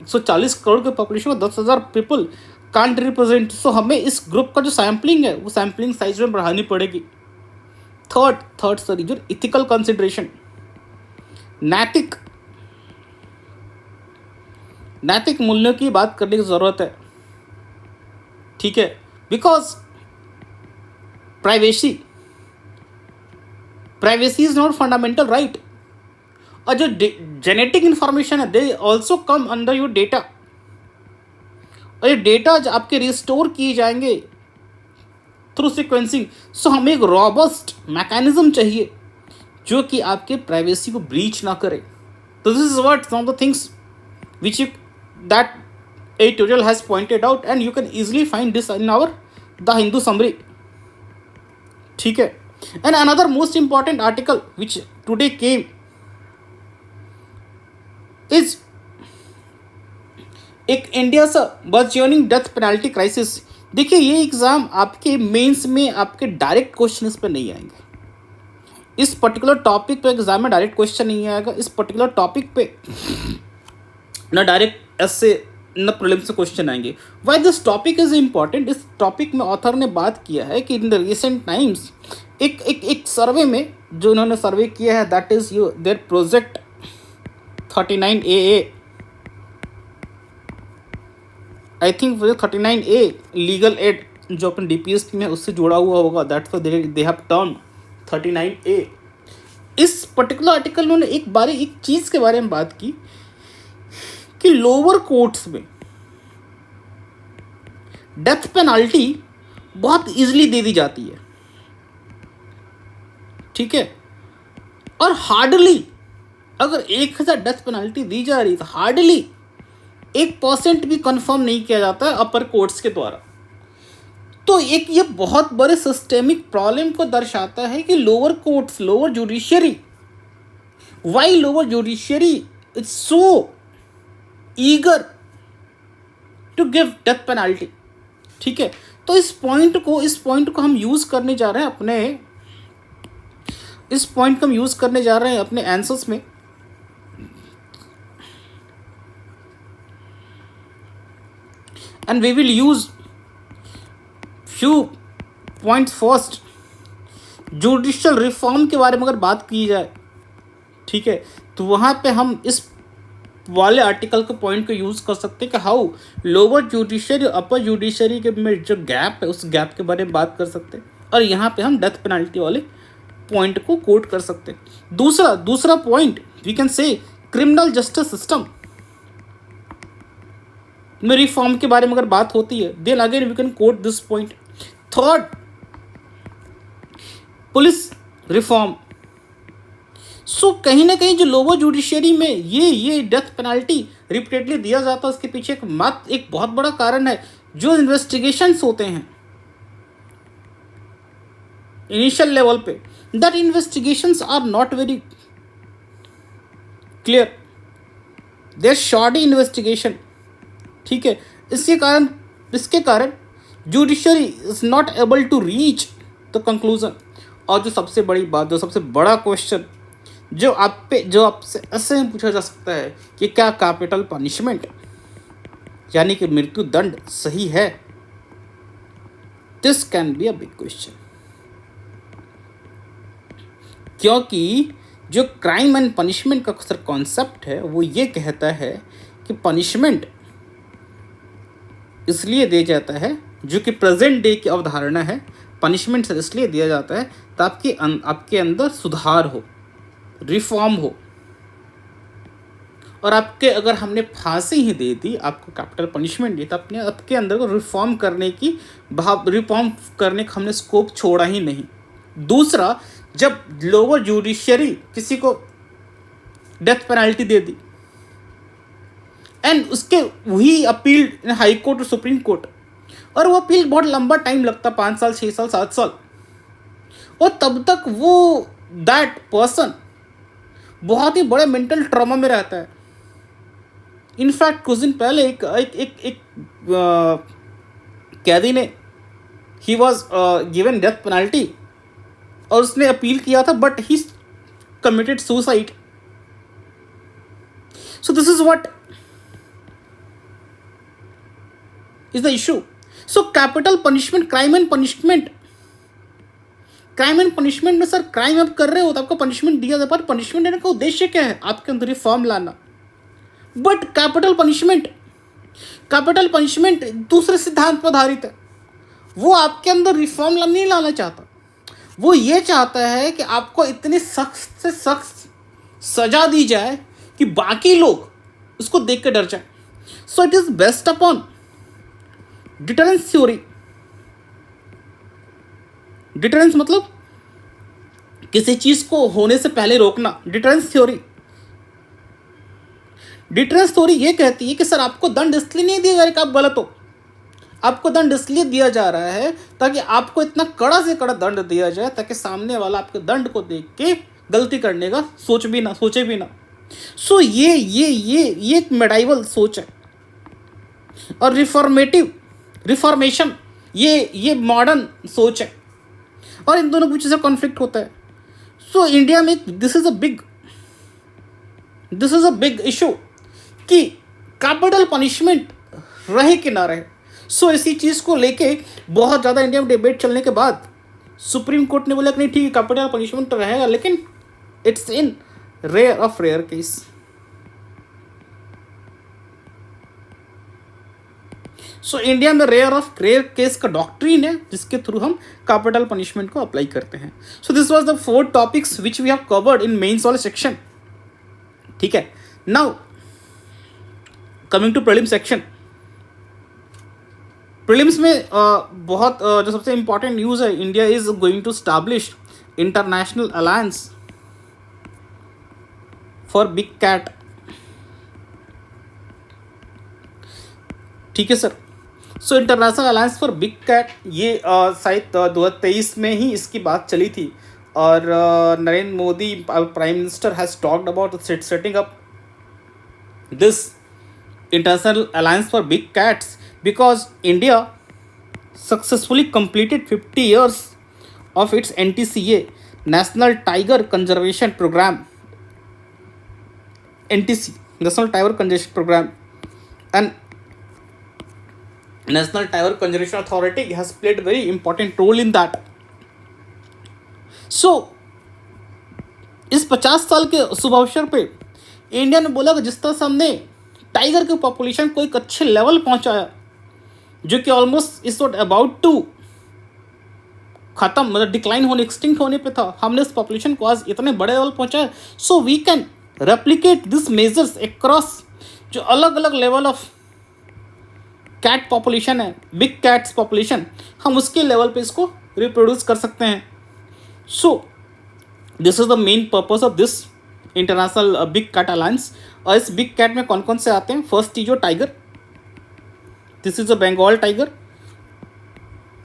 140 करोड़ के पॉपुलेशन में 10,000 पीपल कांट रिप्रेजेंट. सो हमें इस ग्रुप का जो सैम्पलिंग है वो सैम्पलिंग साइज में बढ़ानी पड़ेगी. थर्ड सॉरी, जो इथिकल कंसिडरेशन, नैतिक मूल्यों की बात करने की ज़रूरत है. ठीक है. Because privacy is not fundamental right. और जो जेनेटिक इंफॉर्मेशन है they also come under your data. और ये डेटा आपके रिस्टोर किए जाएंगे थ्रू सिक्वेंसिंग. सो हमें एक रॉबस्ट मैकेनिज्म चाहिए जो कि आपके प्राइवेसी को ब्रीच ना करे. तो this is what some of the things which that editorial has pointed out, and you can easily find this in our The Hindu summary. ठीक है. And another most important article which today came is एक India सा बर्जियनिंग death penalty crisis. देखिए ये exam आपके mains में आपके direct question इस पर नहीं आएंगे. इस पर्टिकुलर टॉपिक पे एग्जाम में डायरेक्ट क्वेश्चन नहीं आएगा. इस पर्टिकुलर टॉपिक पे ना डायरेक्ट ऐसे न प्रॉब्लम से क्वेश्चन आएंगे. Why this topic is important? इस टॉपिक में ऑथर ने बात किया है कि इन द रिसेंट टाइम्स एक सर्वे में जो उन्होंने सर्वे किया है, that is there project 39AA. I think 39A legal aid जो अपन DPSP में उससे जुड़ा हुआ होगा, that's why they have term 39A. इस पर्टिकुलर आर्टिकल में उन्होंने एक चीज़ के बारे में बात की कि लोअर कोर्ट्स में डेथ पेनल्टी बहुत इजीली दे दी जाती है. ठीक है. और हार्डली अगर 1,000 डेथ पेनल्टी दी जा रही तो हार्डली 1% भी कंफर्म नहीं किया जाता है अपर कोर्ट्स के द्वारा. तो एक ये बहुत बड़े सिस्टेमिक प्रॉब्लम को दर्शाता है कि lower courts, lower judiciary, why lower judiciary is so eager to give death penalty. ठीक है. तो इस पॉइंट को हम यूज़ करने जा रहे हैं अपने आंसर्स में. And we will use few points. First, judicial reform के बारे में अगर बात की जाए, ठीक है, तो वहाँ पे हम इस वाले आर्टिकल के पॉइंट को यूज़ कर सकते हैं कि हाउ लोअर जुडिशरी और अपर जुडिशरी के में जो गैप है उस गैप के बारे में बात कर सकते हैं. और यहाँ पे हम डेथ पेनल्टी वाले पॉइंट को कोट कर सकते हैं. दूसरा point we can say criminal justice system में रिफॉर्म के बारे में अगर बात होती है, then again we can quote this point. Third, police reform. So कहीं ना कहीं जो लोअर जुडिशरी में ये डेथ पेनल्टी रिपीटेडली दिया जाता है, उसके पीछे एक बहुत बड़ा कारण है. जो इन्वेस्टिगेशंस होते हैं इनिशियल लेवल पे, that investigations are not very clear, their short investigation. ठीक है. इसके कारण judiciary is not able to reach the conclusion. और जो सबसे बड़ी बात, जो सबसे बड़ा क्वेश्चन जो आपसे ऐसे में पूछा जा सकता है कि क्या कैपिटल पनिशमेंट यानी कि मृत्यु दंड सही है? This can be a big question. क्योंकि जो क्राइम एंड पनिशमेंट का अक्सर कॉन्सेप्ट है वो ये कहता है कि पनिशमेंट इसलिए दिया जाता है, जो कि प्रेजेंट डे की अवधारणा है, पनिशमेंट इसलिए दिया जाता है ताकि आपके अंदर सुधार हो, रिफॉर्म हो. और अगर हमने फांसी ही दे दी, आपको कैपिटल पनिशमेंट दी, तो आपके अंदर को रिफॉर्म करने का हमने स्कोप छोड़ा ही नहीं. दूसरा, जब लोअर जुडिशरी किसी को death penalty they the, and उसके वही अपील इन हाई कोर्ट और सुप्रीम कोर्ट, और वो अपील बहुत लंबा टाइम लगता, 5 साल 6 साल 7 साल, और तब तक वो दैट पर्सन बहुत ही बड़े मेंटल ट्रॉमा में रहता है। इनफैक्ट कुछ दिन पहले एक कैदी ने, he was given death penalty, और उसने अपील किया था, but he committed suicide. So this is what is the issue. So capital punishment, crime and punishment, crime and punishment में सर क्राइम आप कर रहे हो तो आपको पनिशमेंट दिया जाता है, पर पनिशमेंट देने का उद्देश्य क्या है? आपके अंदर रिफॉर्म लाना। बट कैपिटल पनिशमेंट दूसरे सिद्धांत पर आधारित है। वो आपके अंदर रिफॉर्म नहीं लाना चाहता, वो ये चाहता है कि आपको इतनी सख्त से सख्त सजा दी जाए कि बाकी लोग उसको देख के डर जाए। So it is best upon deterrence theory. Deterrence मतलब किसी चीज को होने से पहले रोकना, डिटरेंस थ्योरी। डिटरेंस थ्योरी ये कहती है कि सर आपको दंड इसलिए नहीं दिया जा रहा कि आप गलत हो, आपको दंड इसलिए दिया जा रहा है ताकि आपको इतना कड़ा से कड़ा दंड दिया जाए ताकि सामने वाला आपके दंड को देख के गलती करने का सोचे भी ना। सो ये एक मेडाइवल सोच है। और रिफॉर्मेशन ये मॉडर्न सोच है, और इन दोनों बीच से कॉन्फ्लिक्ट होता है। सो इंडिया में this is a big issue कि कैपिटल पनिशमेंट रहे कि ना रहे। सो इसी चीज़ को लेके बहुत ज़्यादा इंडिया में डिबेट चलने के बाद सुप्रीम कोर्ट ने बोला कि नहीं ठीक है, कैपिटल पनिशमेंट तो रहेगा, लेकिन it's in rare case. So India में रेयर केस का डॉक्ट्रिन है जिसके थ्रू हम कैपिटल पनिशमेंट को अप्लाई करते हैं। So this was the 4 topics which we have covered in mains वाले सेक्शन। ठीक है, now coming to prelim section. Prelims में बहुत जो सबसे इंपॉर्टेंट न्यूज़ है, India is going to establish international alliance for big cat. ठीक है sir. So international alliance for big cat, ये शायद 2023 में ही इसकी बात चली थी, और Narendra Modi prime minister has talked about setting up this international alliance for big cats because India successfully completed 50 years of its NTCA, National Tiger Conservation Program, NTC, National Tiger Conservation Program, and National Tiger Conservation Authority has played a very important role in that. So इस 50 साल के शुभ अवसर पे India ने बोला कि जिस तरह से हमने टाइगर के पॉपुलेशन को एक अच्छे लेवल पहुंचाया, जो कि ऑलमोस्ट इस वक्त अबाउट टू खत्म, मतलब डिक्लाइन होने, एक्सटिंक्ट होने पे था, हमने इस पॉपुलेशन को आज इतने बड़े लेवल पहुंचाया। So we can replicate this measures across जो अलग अलग लेवल ऑफ कैट पॉपुलेशन है, बिग कैट्स पॉपुलेशन, हम उसके लेवल पे इसको रिप्रोड्यूस कर सकते हैं। So this is the main purpose of this international big cat alliance. और इस बिग कैट में कौन कौन से आते हैं? फर्स्ट इज जो tiger, this is a Bengal tiger.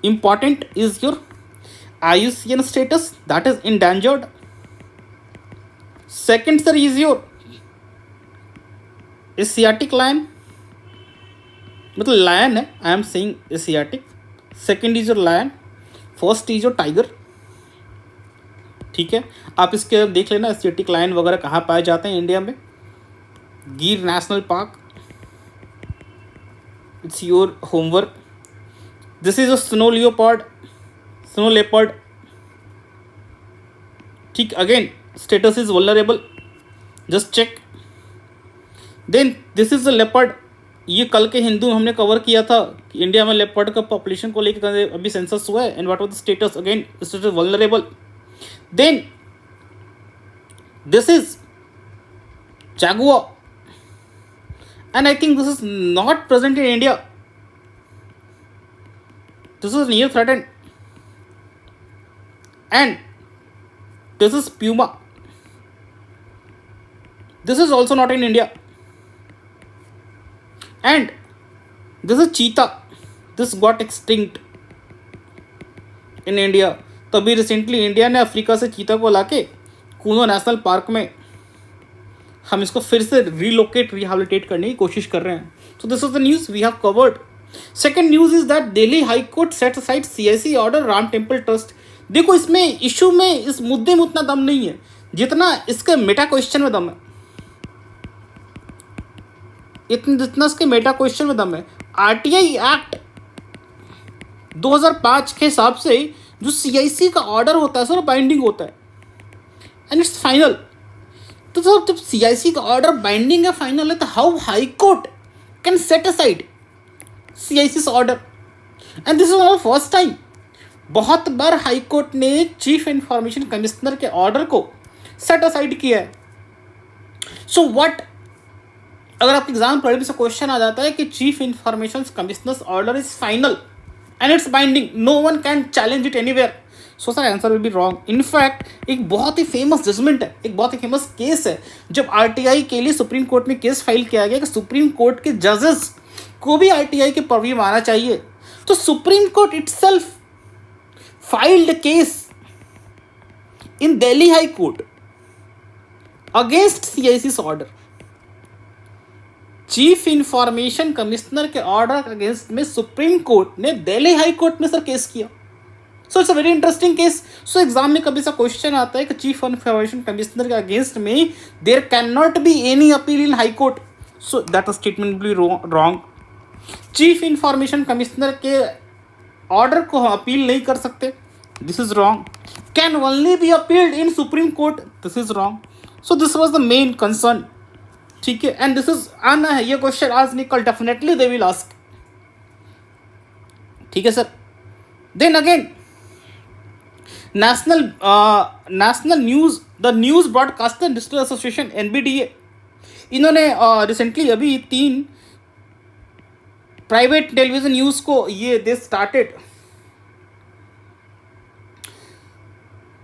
Important is your IUCN status, that is endangered. Second sir is your Asiatic lion, मतलब लायन है, I am saying Asiatic. Second is your lion, first is your tiger. ठीक है, आप इसके देख लेना Asiatic lion वगैरह कहाँ पाए जाते हैं इंडिया में। Gir National Park, it's your homework. This is a snow leopard. ठीक, again status is vulnerable, just check. Then this is a leopard, ये कल के हिंदू हमने कवर किया था कि इंडिया में लेपर्ड का पॉपुलेशन को लेकर अभी सेंसस हुआ है, and what was the status, again status vulnerable. Then this is jaguar, and I think this is not present in India. This is near threatened, and This is puma. This is also not in India. And this is cheetah. This got extinct in India. तभी recently India ने Africa से चीता को लाके Kuno national park में हम इसको फिर से रिलोकेट रिहेबिलिटेट करने की कोशिश कर रहे हैं. So this is the news we have covered. Second news is that Delhi high court set aside CIC order Ram temple trust. देखो इसमें इशू में, इस मुद्दे में उतना दम नहीं है जितना इसके मेटा क्वेश्चन में दम है. जितना इसके मेटा क्वेश्चन में दम है. RTI एक्ट 2005 के हिसाब से जो CIC का ऑर्डर होता है सर बाइंडिंग होता है एंड इट्स फाइनल. तो सर जब CIC का ऑर्डर बाइंडिंग है, फाइनल है, तो how high court can set aside CIC's order? And this is not first time. बहुत बार हाई कोर्ट ने चीफ इंफॉर्मेशन कमिश्नर के ऑर्डर को सेट असाइड किया है. सो व्हाट, अगर आप एग्जाम पढ़े से क्वेश्चन आ जाता है कि chief information commissioners order is final and it's binding, no one can challenge it anywhere, so sir answer will be wrong. In fact एक बहुत ही फेमस जजमेंट है, एक बहुत ही फेमस केस है जब RTI के लिए सुप्रीम कोर्ट में केस फाइल किया गया कि सुप्रीम कोर्ट के जजेस को भी RTI के परव्यू में आना चाहिए. तो supreme court itself filed case in Delhi high court against CIC's order. Chief information commissioner के ऑर्डर अगेंस्ट में सुप्रीम कोर्ट ने दिल्ली हाई कोर्ट में सर केस किया. So it's a very interesting case. So exam में कभी सा क्वेश्चन आता है कि चीफ इंफॉर्मेशन कमिश्नर के अगेंस्ट में there can not be any appeal in high court. So that statement be wrong. Chief information commissioner के ऑर्डर को हम अपील नहीं कर सकते, this is wrong. Can only be appealed in supreme court, this is wrong. So this was the main concern. ठीक है, and this is आना है, ये क्वेश्चन आज निकल डेफिनेटली दे विल आस्क. ठीक है sir. Then again national news, the news broadcaster digital association NBDA, इन्होंने रिसेंटली अभी 3 प्राइवेट टेलीविजन न्यूज़ को ये they started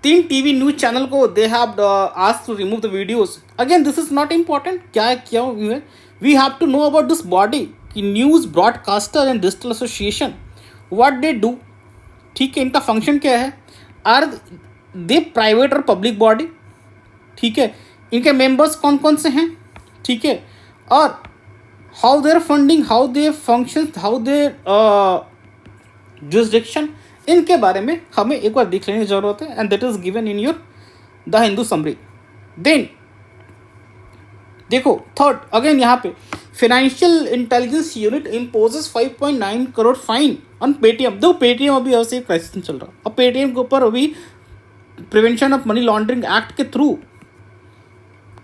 3 TV news channel को they have asked to remove the videos. Again this is not important क्या है क्या है, we have to know about this body कि news broadcaster and digital association what they do. ठीक है, इनका function क्या है, आर दे प्राइवेट और पब्लिक बॉडी. ठीक है, इनके मेंबर्स कौन कौन से हैं. ठीक है, और how their funding, how they function, how their jurisdiction, इनके बारे में हमें एक बार देख लेने की जरूरत है. And that is given in your the Hindu summary. Then देखो थर्ड अगेन यहाँ पे financial intelligence unit imposes 5.9 crore fine on Paytm. दो पेटीएम अभी ऐसे क्राइसिस चल रहा है और पेटीएम के ऊपर अभी prevention of money laundering act के थ्रू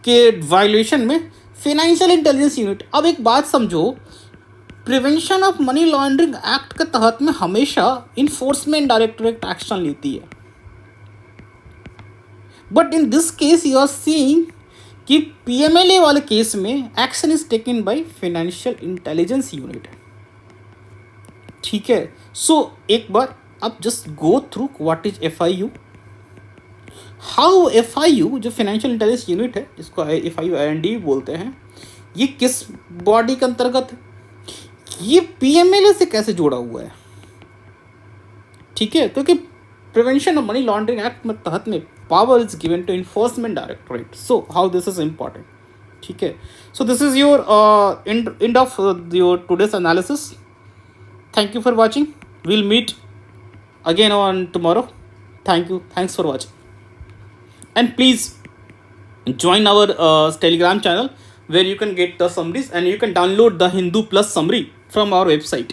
के वायलेशन में फाइनेंशियल इंटेलिजेंस यूनिट. अब एक बात समझो, prevention of money laundering act के तहत में हमेशा इन्फोर्समेंट डायरेक्टरेट एक्शन लेती है, but in this case you are seeing कि PMLA वाले केस में action is taken by financial intelligence unit. ठीक है, सो एक बार आप just go through what is FIU, how FIU जो फाइनेंशियल इंटेलिजेंस यूनिट है, इसको FIU IND बोलते हैं, ये किस बॉडी के अंतर्गत है, ये PMLA से कैसे जुड़ा हुआ है. ठीक है, क्योंकि prevention of money laundering act में तहत में power is given to enforcement directorate. So how this is important. ठीक है, so this is your end of your today's analysis. Thank you for watching. Will meet again on tomorrow. Thank you, thanks for watching. And please join our Telegram channel where you can get the summaries and you can download the Hindu Plus summary from our website.